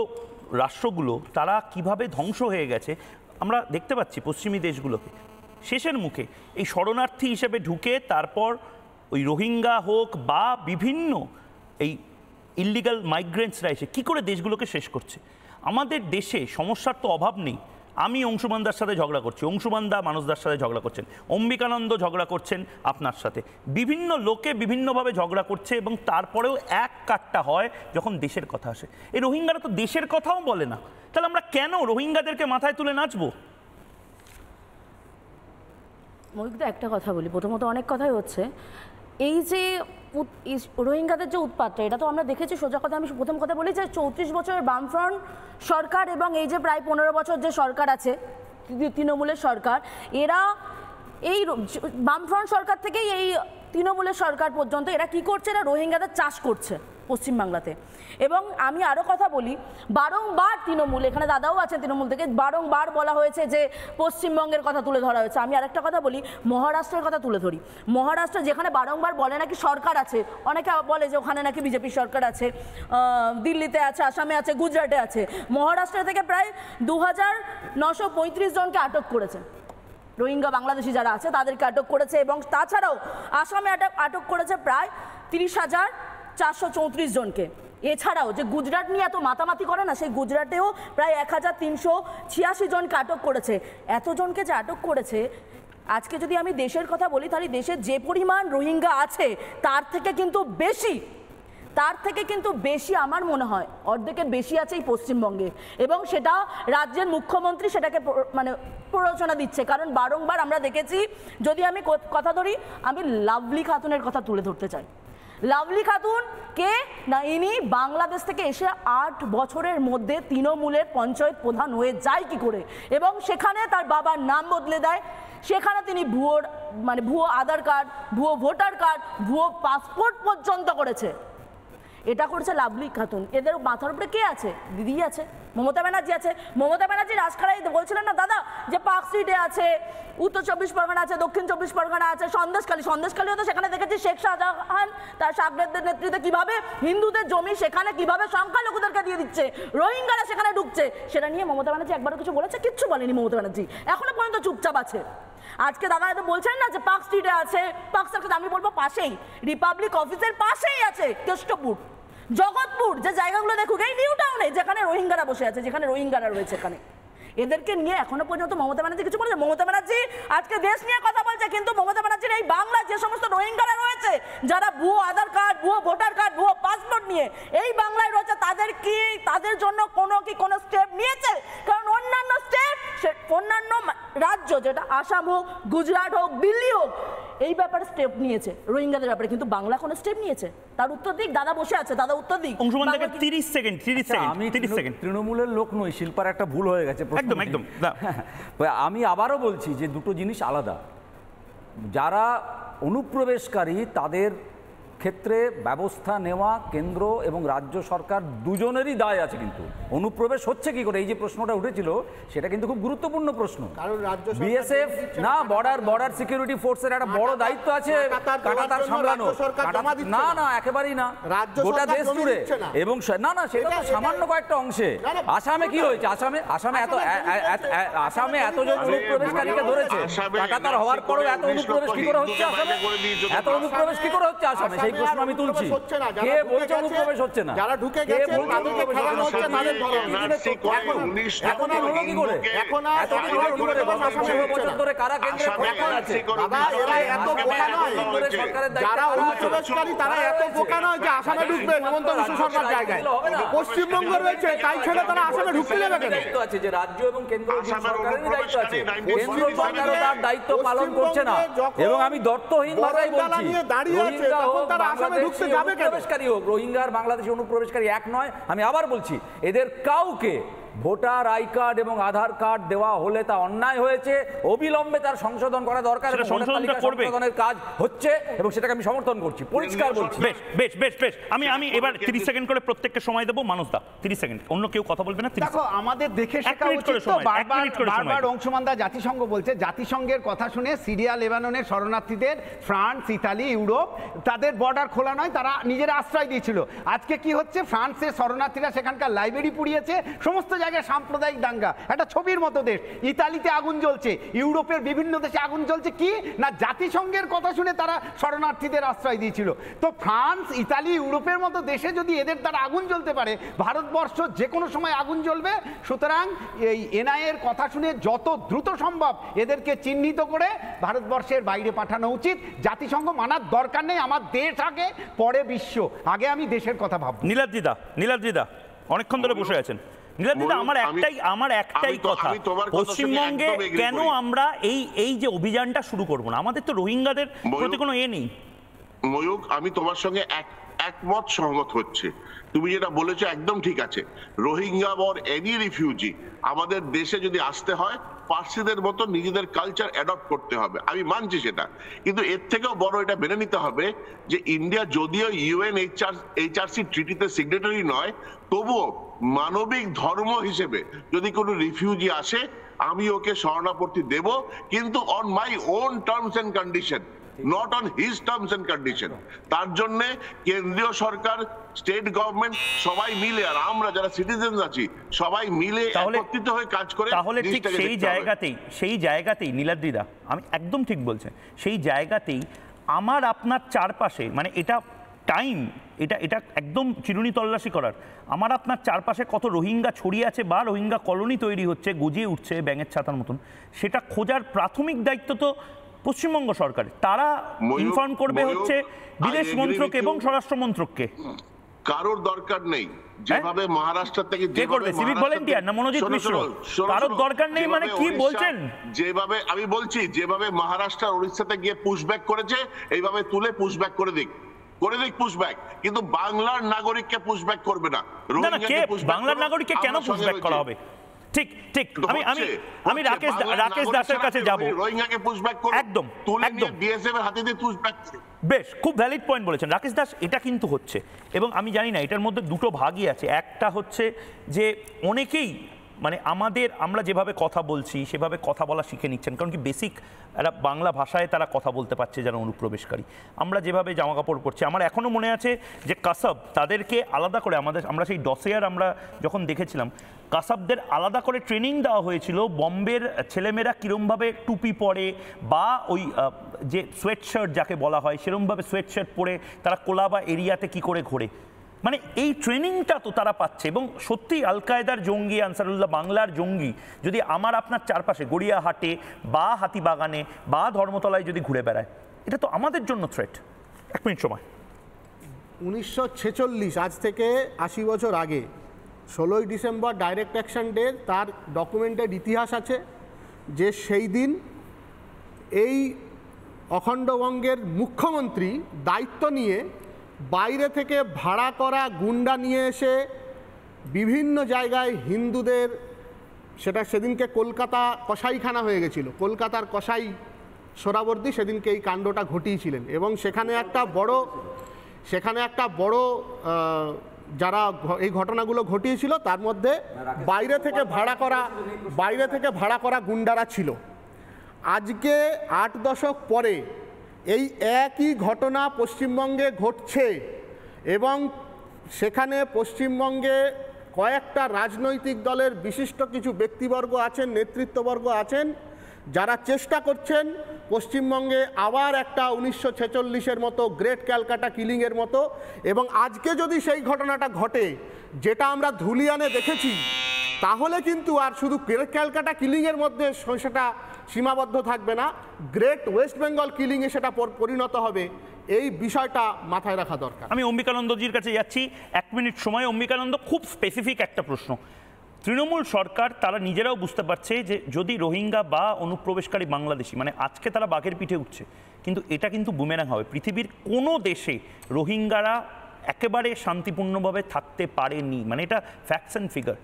রাষ্ট্রগুলো তারা কিভাবে ধ্বংস হয়ে গেছে আমরা দেখতে পাচ্ছি পশ্চিমী দেশগুলোকে। শেষের মুখে এই শরণার্থী হিসেবে ঢুকে তারপর ওই রোহিঙ্গা হোক বা বিভিন্ন এই ইল্লিগাল মাইগ্রেন্টসরা এসে কী করে দেশগুলোকে শেষ করছে। আমাদের দেশে সমস্যার তো অভাব নেই। আমি অংশুমানদার সাথে ঝগড়া করছি, অংশুমানদা মানুষদার সাথে ঝগড়া করছেন, অম্বিকানন্দ ঝগড়া করছেন আপনার সাথে, বিভিন্ন লোকে বিভিন্নভাবে ঝগড়া করছে, এবং তারপরেও এক কাট্টা হয় যখন দেশের কথা আসে। এই রোহিঙ্গারা তো দেশের কথাও বলে না, তাহলে আমরা কেন রোহিঙ্গাদেরকে মাথায় তুলে নাচবো? মৌলিক একটা কথা বলি, প্রথমত অনেক কথাই হচ্ছে, এই যে রোহিঙ্গাদের যে উৎপাতটা, এটা তো আমরা দেখেছি। সোজা কথা, আমি প্রথম কথা বলি যে 34 বছরের বামফ্রন্ট সরকার এবং এই যে প্রায় 15 বছর যে সরকার আছে তৃণমূলের সরকার, এরা এই বামফ্রন্ট সরকার থেকেই এই তৃণমূলের সরকার পর্যন্ত এরা কি করছে, এরা রোহিঙ্গাদের চাষ করছে পশ্চিমবাংলাতে। এবং আমি আরও কথা বলি, বারংবার তৃণমূল, এখানে দাদাও আছে তৃণমূল থেকে, বারংবার বলা হয়েছে যে পশ্চিমবঙ্গের কথা তুলে ধরা হয়েছে। আমি আরেকটা কথা বলি, মহারাষ্ট্রের কথা তুলে ধরি। মহারাষ্ট্র যেখানে বারংবার বলে নাকি সরকার আছে, অনেকে বলে যে ওখানে নাকি বিজেপির সরকার আছে, দিল্লিতে আছে, আসামে আছে, গুজরাটে আছে। মহারাষ্ট্র থেকে প্রায় 2935 জনকে আটক করেছে, রোহিঙ্গা বাংলাদেশি যারা আছে তাদেরকে আটক করেছে। এবং তাছাড়াও আসামে আটক করেছে প্রায় 30,434 জনকে। এছাড়াও যে গুজরাট নিয়ে এত মাতামাতি করে না, সেই গুজরাটেও প্রায় 1386 জনকে আটক করেছে। এতজনকে যে আটক করেছে, আজকে যদি আমি দেশের কথা বলি, তাহলে দেশে যে পরিমাণ রোহিঙ্গা আছে তার থেকে কিন্তু বেশি আমার মনে হয় অর্ধেকের বেশি আছে এই পশ্চিমবঙ্গে। এবং সেটা রাজ্যের মুখ্যমন্ত্রী সেটাকে মানে প্ররোচনা দিচ্ছে। কারণ বারংবার আমরা দেখেছি, যদি আমি কথা ধরি, আমি লাভলি খাতুনের কথা তুলে ধরতে চাই। লাভলি খাতুন কে না, ইনি বাংলাদেশ থেকে এসে 8 বছরের মধ্যে তৃণমূলের পঞ্চায়েত প্রধান হয়ে যায় কি করে, এবং সেখানে তার বাবার নাম বদলে দেয়। সেখানে তিনি ভুয়ো আধার কার্ড, ভুয়ো ভোটার কার্ড, ভুয়ো পাসপোর্ট পর্যন্ত করেছে। এটা করছে লাভলি খাতুন। এদের মাথার উপরে কে আছে? দিদি আছে, মমতা ব্যানার্জি আছে। মমতা ব্যানার্জি রাজখাড়াই বলছিলেন না দাদা, যে পার্কস্ট্রিটে আছে, উত্তর 24 পরগনা আছে, দক্ষিণ 24 পরগনা আছে, সন্দেশখালীও তো সেখানে দেখেছি শেখ শাহজাহান তার সাগরেদদের নেতৃত্বে কিভাবে হিন্দুদের জমি সেখানে কিভাবে সংখ্যালঘুদেরকে দিয়ে দিচ্ছে, রোহিঙ্গারা সেখানে ঢুকছে। সেটা নিয়ে মমতা ব্যানার্জি একবারও কিছু বলেছে? কিচ্ছু বলেনি মমতা ব্যানার্জি, এখনো পর্যন্ত চুপচাপ আছে। আজকে দাদা এত বলছেন না যে পার্ক স্ট্রিটে আছে, পার্ক স্ট্রিট আমি বলবো পাশেই, রিপাবলিক অফিসের পাশেই আছে কেষ্টপুর, জগৎপুর, যে জায়গাগুলো দেখুক, এই নিউ টাউনে যেখানে রোহিঙ্গারা বসে আছে, যেখানে রোহিঙ্গারা রয়েছে, এখানে এদেরকে নিয়ে এখনো পর্যন্ত মমতা ব্যানার্জি কিছু বলেছে? মমতা ব্যানার্জি বলছি আজকে দেশ নিয়ে কথা বলছে, কিন্তু মমতা ব্যানার্জির এই বাংলা যে সমস্ত রোহিঙ্গারা রয়েছে যারা ভুয়ো আধার কার্ড, ভুয়ো ভোটার কার্ড, ভুয়ো পাসপোর্ট নিয়ে এই বাংলায় রয়েছে, তাদের জন্য কোনো স্টেপ নিয়েছে? কারণ অন্যান্য স্টেপ, অন্যান্য রাজ্য যেটা আসাম হোক, গুজরাট হোক, দিল্লি হোক, এই ব্যাপারে স্টেপ নিয়েছে রোহিঙ্গাদের ব্যাপারে, কিন্তু বাংলা কোনো স্টেপ নিয়েছে? তার উত্তর দিক, দাদা বসে আছে, দাদা উত্তর দিক। আমি তৃণমূলের লোক নই, শিল্পার একটা ভুল হয়ে গেছে। একদম একদম। আমি আবারও বলছি যে দুটো জিনিস আলাদা। যারা অনুপ্রবেশকারী তাদের ক্ষেত্রে ব্যবস্থা নেওয়া কেন্দ্র এবং রাজ্য সরকার দুজনেরই দায় আছে। কিন্তু অনুপ্রবেশ হচ্ছে কি করে, এই যে প্রশ্নটা উঠেছিল সেটা কিন্তু খুব গুরুত্বপূর্ণ প্রশ্ন। বিএসএফ না, বর্ডার সিকিউরিটি ফোর্সের একটা বড় দায়িত্ব আছে কাঁটাতার সামলানো। না না, একেবারেই না, গোটা দেশ জুড়ে। এবং না না, সেটা তো সামান্য কয়েকটা অংশে। আসামে কি হয়েছে? আসামে এতজন অনুপ্রবেশকারীকে ধরেছে, কাঁটাতার হওয়ার পরেও এত অনুপ্রবেশ কি করে হচ্ছে আসামে? এত অনুপ্রবেশ কি করে হচ্ছে আসামে? সেই প্রশ্ন আমি তুলছি। কে বলছে অনুপ্রবেশ হচ্ছে না? যারা ঢুকে গেছে অনুপ্রবেশ হচ্ছে না, তাদের ধরো। এখন আর হলো কি করে? এখন আর এতদিন হলো কি করে? 10 বছর ধরে কারা কেন্দ্রে এখন আছে? দাদা, এরা এত বোকা নয়। যারা অনুপ্রবেশকারী তারা এত বোকা নয় যে আসামে ঢুকবে হেমন্ত বিশ্ব সরকার জায়গায়। পশ্চিমবঙ্গ রয়েছে, তাই ছেড়ে তারা আসামে ঢুকতে যাবে কেন? দায়িত্ব আছে যে রাজ্য এবং কেন্দ্র সরকারেরই দায়িত্ব আছে। কেন্দ্র সরকারও তার দায়িত্ব পালন করছে না। এবং আমি দর্থহীন ভাষায় বলছি, রোহিঙ্গা হোক, অনুপ্রবেশকারী হোক, রোহিঙ্গা আর বাংলাদেশি অনুপ্রবেশকারী এক নয়। আমি আবার বলছি, এদের কাউকে ভোটার আই কার্ড এবং আধার কার্ড দেওয়া হলে তা অন্যায় হয়েছে, অবিলম্বে তার সংশোধন করা দরকার। সংশোধনের কাজ হচ্ছে এবং সেটাকে আমি সমর্থন করছি, পরিষ্কার বলছি। বেশ বেশ বেশ, আমি এবার 30 সেকেন্ড করে প্রত্যেককে সময় দেবো। মানুষদা 30 সেকেন্ড, অন্য কেউ কথা বলবে না। দেখো, আমাদের দেখে শেখা উচিত তো। বারবার অংশমানদা জাতিসংঘ বলছে, জাতিসংঘের কথা শুনে সিরিয়া লেবাননের শরণার্থীদের ফ্রান্স, ইতালি, ইউরোপ তাদের বর্ডার খোলা নয়, তারা নিজেরা আশ্রয় দিয়েছিল। আজকে কি হচ্ছে? ফ্রান্সের শরণার্থীরা সেখানকার লাইব্রেরি পুড়িয়েছে, সমস্ত জায়গায় সাম্প্রদায়িক দাঙ্গা, একটা ছবির মতো দেশ। ইতালিতে আগুন জ্বলছে, ইউরোপের বিভিন্ন দেশে আগুন জ্বলছে। কি না, জাতিসংঘের কথা শুনে তারা শরণার্থীদের আশ্রয় দিয়েছিল। তো ফ্রান্স, ইতালি, ইউরোপের মতো দেশে যদি এদের দ্বারা আগুন জ্বলতে পারে, ভারতবর্ষ যে কোনো সময় আগুন জ্বলবে। সুতরাং এই এনআইএর কথা শুনে যত দ্রুত সম্ভব এদেরকে চিহ্নিত করে ভারতবর্ষের বাইরে পাঠানো উচিত। জাতিসংঘ মানার দরকার নেই। আমার দেশ আগে, পরে বিশ্ব, আগে আমি দেশের কথা ভাবব। নীলাদ্রিদা অনেকক্ষণ ধরে বসে আছেন। নীলাদ্রিদা, আমার একটাই কথা, পশ্চিমবঙ্গে কেন আমরা এই যে অভিযানটা শুরু করব না? আমাদের তো রোহিঙ্গাদের প্রতি কোনো নেই। ময়ূক, আমি তোমার সঙ্গে একমত, সহমত হচ্ছে। তুমি যেটা বলেছো একদম ঠিক আছে। রোহিঙ্গা অর এনি রিফিউজি আমাদের দেশে যদি আসতে হয়, পার্সিদের মতো নিজেদের কালচার অ্যাডপ্ট করতে হবে, আমি মানছি সেটা। কিন্তু এর থেকেও বড় এটা মেনে নিতে হবে যে ইন্ডিয়া যদিও UNHRC ট্রিটিতে সিগনেটারি নয়, তবুও মানবিক ধর্ম হিসেবে যদি কোনো রিফিউজি আসে, আমি ওকে শরণার্থী দেব, কিন্তু on my own terms and condition, not on his terms and condition. তার জন্য কেন্দ্রীয় সরকার, স্টেট গভর্নমেন্ট সবাই মিলে, আর আমরা যারা সিটিজেন আছি সবাই মিলে একত্রিত হয়ে কাজ করে। তাহলে ঠিক সেই জায়গাতেই নীলাদ্রিদা, আমি একদম ঠিক বলছেন, সেই জায়গাতেই আমার আপনার চারপাশে, মানে এটা টাইম, এটা একদম চিরুনি তল্লাশি করার। আমার আপনার চারপাশে কত রোহিঙ্গা ছড়িয়ে আছে বা রোহিঙ্গা কলোনি তৈরি হচ্ছে, গজিয়ে উঠছে ব্যাঙের ছাতার মতন, সেটা খোঁজার প্রাথমিক দায়িত্ব তো পশ্চিমবঙ্গ সরকারের। তারা ইনফর্ম করবে হচ্ছে বিদেশ মন্ত্রক এবং স্বরাষ্ট্র মন্ত্রককে। কারোর দরকার নেই, যেভাবে মহারাষ্ট্র থেকে সিভিক ভলেন্টিয়ার না মনোজিৎ মিশ্র, কারোর দরকার নেই মানে কি বলছেন? যেভাবে আমি বলছি, যেভাবে মহারাষ্ট্র উড়িষ্যাতে গিয়ে পুশব্যাক করেছে, এইভাবে তুলে পুশব্যাক করে দিক পুশব্যাক, কিন্তু বাংলার নাগরিককে পুশব্যাক করবে না। বাংলার নাগরিককে কেন পুশব্যাক করা হবে? ঠিক আমি রাকেশ দাসের কাছে যাব। রোহিঙ্গাকে পুশব্যাক করবে, একদম বিএসএফ এর হাতে দিয়ে পুশব্যাক। বেশ, খুব ভ্যালিড পয়েন্ট বলেছেন রাকেশ দাস। এটা কিন্তু হচ্ছে, এবং আমি জানি না, এটার মধ্যে দুটো ভাগই আছে। একটা হচ্ছে যে অনেকেই মানে আমরা যেভাবে কথা বলছি সেভাবে কথা বলা শিখে নিচ্ছেন, কারণ কি বেসিক একটা বাংলা ভাষায় তারা কথা বলতে পারছে যারা অনুপ্রবেশকারী। আমরা যেভাবে জামা কাপড় পরছি, আমার এখনও মনে আছে যে কাসাব, তাদেরকে আলাদা করে আমরা সেই ডসেয়ার আমরা যখন দেখেছিলাম, কাসাবদের আলাদা করে ট্রেনিং দেওয়া হয়েছিল বম্বের ছেলেমেয়েরা কীরমভাবে টুপি পরে বা ওই যে সোয়েট শার্ট যাকে বলা হয় সেরমভাবে সোয়েট শার্ট পরে তারা কোলাবা এরিয়াতে কি করে ঘোরে। মানে এই ট্রেনিংটা তো তারা পাচ্ছে। এবং সত্যি আল কায়দার জঙ্গি, আনসারুল্লাহ বাংলার জঙ্গি যদি আমার আপনার চারপাশে গড়িয়াহাটে বা হাতিবাগানে বা ধর্মতলায় যদি ঘুরে বেড়ায়, এটা তো আমাদের জন্য থ্রেট। 1 মিনিট সময়। 1946 আজ থেকে 80 বছর আগে 16ই ডিসেম্বর ডাইরেক্ট অ্যাকশন ডে, তার ডকুমেন্টেড ইতিহাস আছে যে সেই দিন এই অখণ্ডবঙ্গের মুখ্যমন্ত্রী দায়িত্ব নিয়ে বাইরে থেকে ভাড়া করা গুন্ডা নিয়ে এসে বিভিন্ন জায়গায় হিন্দুদের, সেটা সেদিনকে কলকাতা কসাইখানা হয়ে গেছিল, কলকাতার কসাই সোহরাওয়ার্দী সেদিনকে এই কাণ্ডটা ঘটিয়েছিলেন। এবং সেখানে একটা বড় যারা এই ঘটনাগুলো ঘটিয়েছিল তার মধ্যে বাইরে থেকে ভাড়া করা গুন্ডারা ছিল। আজকে 8 দশক পরে এই একই ঘটনা পশ্চিমবঙ্গে ঘটছে এবং সেখানে পশ্চিমবঙ্গে কয়েকটা রাজনৈতিক দলের বিশিষ্ট কিছু ব্যক্তিবর্গ আছেন, নেতৃত্ববর্গ আছেন, যারা চেষ্টা করছেন পশ্চিমবঙ্গে আবার একটা 1946-এর মতো গ্রেট ক্যালকাটা কিলিংয়ের মতো। এবং আজকে যদি সেই ঘটনাটা ঘটে যেটা আমরা ধুলিয়ানে দেখেছি, তাহলে কিন্তু আর শুধু গ্রেট ক্যালকাটা কিলিংয়ের মধ্যে সেটা সীমাবদ্ধ থাকবে না, গ্রেট ওয়েস্ট বেঙ্গল কিলিংয়ে সেটা পরিণত হবে। এই বিষয়টা মাথায় রাখা দরকার। আমি অম্বিকানন্দজির কাছে যাচ্ছি, 1 মিনিট সময়। অম্বিকানন্দ, খুব স্পেসিফিক একটা প্রশ্ন। তৃণমূল সরকার তারা নিজেরাও বুঝতে পারছে যে যদি রোহিঙ্গা বা অনুপ্রবেশকারী বাংলাদেশি, মানে আজকে তারা বাঘের পিঠে উঠছে, কিন্তু এটা কিন্তু বুমেরাং হবে। পৃথিবীর কোনো দেশে রোহিঙ্গারা একেবারে শান্তিপূর্ণভাবে থাকতে পারেনি, মানে এটা ফ্যাক্টস অ্যান্ড ফিগার।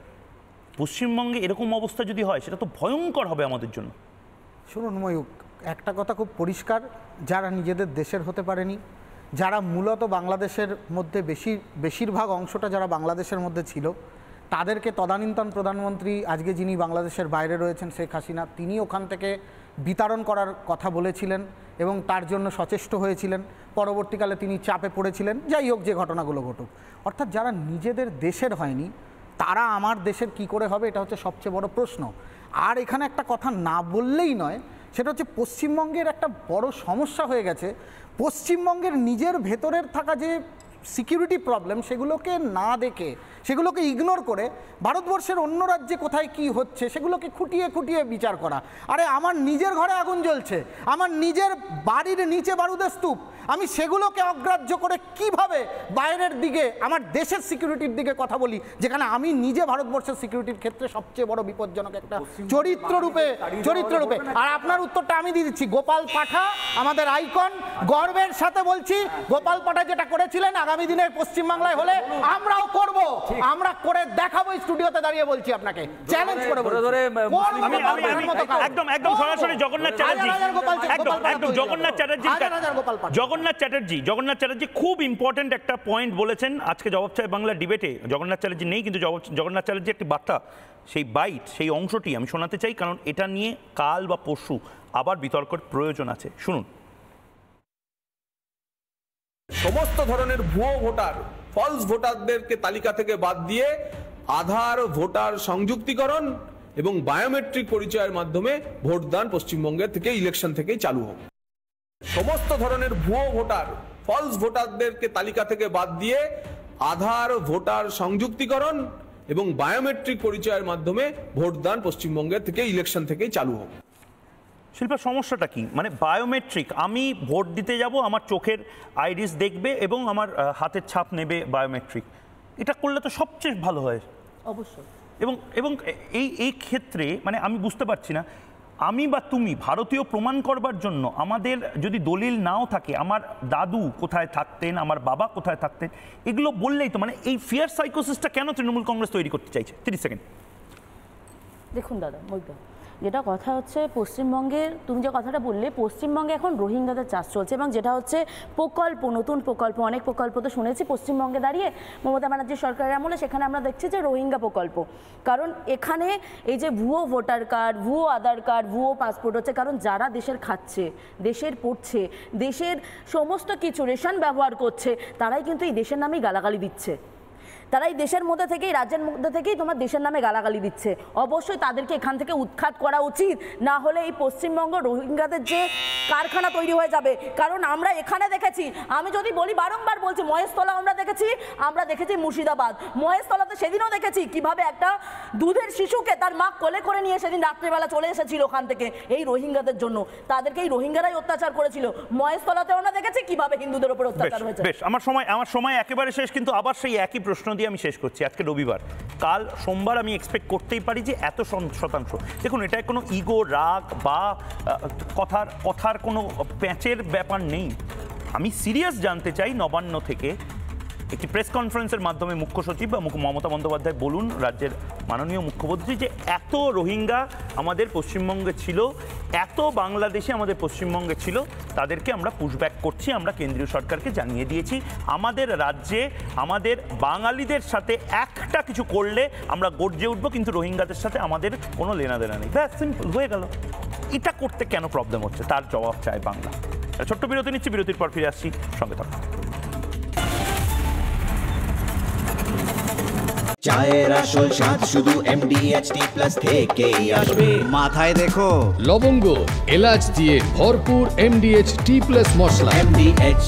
পশ্চিমবঙ্গে এরকম অবস্থা যদি হয় সেটা তো ভয়ঙ্কর হবে আমাদের জন্য। শুনুন ময়ূক, একটা কথা খুব পরিষ্কার, যারা নিজেদের দেশের হতে পারেনি, যারা মূলত বাংলাদেশের মধ্যে বেশিরভাগ অংশটা যারা বাংলাদেশের মধ্যে ছিল, তাদেরকে তদানীন্তন প্রধানমন্ত্রী, আজকে যিনি বাংলাদেশের বাইরে রয়েছেন শেখ হাসিনা, তিনি ওখান থেকে বিতাড়ন করার কথা বলেছিলেন এবং তার জন্য সচেষ্ট হয়েছিলেন। পরবর্তীকালে তিনি চাপে পড়েছিলেন। যাই হোক, যে ঘটনাগুলো ঘটুক, অর্থাৎ যারা নিজেদের দেশের হয়নি তারা আমার দেশের কি করে হবে, এটা হচ্ছে সবচেয়ে বড় প্রশ্ন। আর এখানে একটা কথা না বললেই নয়, সেটা হচ্ছে পশ্চিমবঙ্গের একটা বড় সমস্যা হয়ে গেছে। পশ্চিমবঙ্গের নিজের ভেতরের থাকা যে সিকিউরিটি প্রবলেম, সেগুলোকে না দেখে, সেগুলোকে ইগনোর করে ভারতবর্ষের অন্য রাজ্যে কোথায় কি হচ্ছে সেগুলোকে খুঁটিয়ে খুঁটিয়ে বিচার করা। আরে আমার নিজের ঘরে আগুন জ্বলছে, আমার নিজের বাড়ির নিচে বারুদের স্তূপ, আমি সেগুলোকে অগ্রাহ্য করে কিভাবে বাইরের দিকে আমার দেশের সিকিউরিটির দিকে কথা বলি, যেখানে আমি নিজে ভারতবর্ষের সিকিউরিটির ক্ষেত্রে সবচেয়ে বড় বিপজ্জনক একটা চরিত্ররূপে। আর আপনার উত্তরটা আমি দিয়ে দিচ্ছি। গোপাল পাঠা আমাদের আইকন, গর্বের সাথে বলছি, গোপাল পাঠা যেটা করেছিলেন আগামী দিনে পশ্চিমবাংলায় হলে আমরাও করব, আমরা করে দেখাবো। স্টুডিওতে দাঁড়িয়ে বলছি, আপনাকে চ্যালেঞ্জ করে একদম সরাসরি জগন্নাথ চ্যাটার্জি খুব ইম্পর্টেন্ট একটা পয়েন্ট বলেছেন আজকে জবাব চাই বাংলা ডিবেটে। জগন্নাথ চ্যাটার্জি নেই, কিন্তু জগন্নাথ চ্যাটার্জি একটি বার্তা, সেই বাইট, সেই অংশটি আমি শোনাতে চাই, কারণ এটা নিয়ে কাল বা পরশু আবার বিতর্কের প্রয়োজন আছে। শুনুন। সমস্ত ধরনের ভুয়ো ভোটার, ফলস ভোটারদেরকে তালিকা থেকে বাদ দিয়ে আধার ভোটার সংযুক্তিকরণ এবং বায়োমেট্রিক পরিচয়ের মাধ্যমে ভোটদান পশ্চিমবঙ্গের থেকে ইলেকশন থেকেই চালু হবে। সমস্ত ধরনের ভুয়ো ভোটার, ফলস ভোটারদেরকে তালিকা থেকে বাদ দিয়ে আধার ভোটার সংযুক্তিকরণ এবং বায়োমেট্রিক পরিচয়ের মাধ্যমে ভোটদান পশ্চিমবঙ্গের থেকে ইলেকশন থেকেই চালু হবে। শিল্পা, সমস্যাটা কি? মানে বায়োমেট্রিক, আমি ভোট দিতে যাব, আমার চোখের আইরিস দেখবে এবং আমার হাতের ছাপ নেবে বায়োমেট্রিক, এটা করলে তো সবচেয়ে ভালো হয় অবশ্যই। এবং এই ক্ষেত্রে মানে আমি বুঝতে পারছি না, আমি বা তুমি ভারতীয় প্রমাণ করবার জন্য আমাদের যদি দলিল নাও থাকে, আমার দাদু কোথায় থাকতেন, আমার বাবা কোথায় থাকতেন, এগুলো বললেই তো, মানে এই ফিয়ার সাইকোসিসটা কেন তৃণমূল কংগ্রেস তৈরি করতে চাইছে? 30 সেকেন্ড। দেখুন দাদা, যেটা কথা হচ্ছে পশ্চিমবঙ্গের, তুমি যে কথাটা বললে, পশ্চিমবঙ্গে এখন রোহিঙ্গাদের চাষ চলছে এবং যেটা হচ্ছে প্রকল্প, নতুন প্রকল্প, অনেক প্রকল্প তো শুনেছি পশ্চিমবঙ্গে দাঁড়িয়ে মমতা ব্যানার্জির সরকারের আমলে, সেখানে আমরা দেখছি যে রোহিঙ্গা প্রকল্প। কারণ এখানে এই যে ভুয়ো ভোটার কার্ড, ভুয়ো আধার কার্ড, ভুয়ো পাসপোর্ট হচ্ছে, কারণ যারা দেশের খাচ্ছে, দেশের পড়ছে, দেশের সমস্ত কিছু রেশন ব্যবহার করছে, তারাই কিন্তু এই দেশের নামেই গালাগালি দিচ্ছে। তারা এই দেশের মধ্যে থেকেই, রাজ্যের মধ্যে থেকেই তোমার দেশের নামে গালাগালি দিচ্ছে। অবশ্যই তাদেরকে এখান থেকে উৎখাত করা উচিত, না হলে এই পশ্চিমবঙ্গ রোহিঙ্গাদের যে কারখানা তৈরি হয়ে যাবে। কারণ আমরা এখানে দেখেছি, আমি যদি বলি, বারংবার বলছি, মহেশতলা আমরা দেখেছি মুর্শিদাবাদ। মহেশতলাতে সেদিনও দেখেছি কিভাবে একটা দুধের শিশুকে তার মা কোলে করে নিয়ে সেদিন রাত্রিবেলা চলে এসেছিল ওখান থেকে এই রোহিঙ্গাদের জন্য। তাদেরকে এই রোহিঙ্গারাই অত্যাচার করেছিল। মহেশতলাতেও আমরা দেখেছি কিভাবে হিন্দুদের উপর অত্যাচার হয়েছে। বেশ, আমার সময় একেবারে শেষ, কিন্তু আবার সেই একই প্রশ্ন দিয়ে আমি শেষ করছি। আজকে রবিবার, কাল সোমবার আমি এক্সপেক্ট করতেই পারি যে এত শতাংশ। দেখুন, এটা কোনো ইগো, রাগ বা কথার কোনো প্যাঁচের ব্যাপার নেই। আমি সিরিয়াস জানতে চাই নবান্ন থেকে একটি প্রেস কনফারেন্সের মাধ্যমে মুখ্য সচিব বা মমতা বন্দ্যোপাধ্যায় বলুন, রাজ্যের মাননীয় মুখ্যমন্ত্রী, যে এত রোহিঙ্গা আমাদের পশ্চিমবঙ্গে ছিল, এত বাংলাদেশি আমাদের পশ্চিমবঙ্গে ছিল, তাদেরকে আমরা পুশব্যাক করছি। আমরা কেন্দ্রীয় সরকারকে জানিয়ে দিয়েছি আমাদের রাজ্যে আমাদের বাঙালিদের সাথে একটা কিছু করলে আমরা গর্জে উঠবো, কিন্তু রোহিঙ্গাদের সাথে আমাদের কোনো লেনাদেনা নেই। ব্যাস, সিম্পল হয়ে গেল। এটা করতে কেন প্রবলেম হচ্ছে তার জবাব চায় বাংলা। ছোট্ট বিরতি নিচ্ছি, বিরতির পর ফিরে আসছি, সঙ্গে থাকুন। চায়ের আসল স্বাদ শুধু MDHT+ থেকেই আসবে। মাথায় দেখো লবঙ্গ এলাচ দিয়ে ভরপুর MDHT+ মশলা। MDH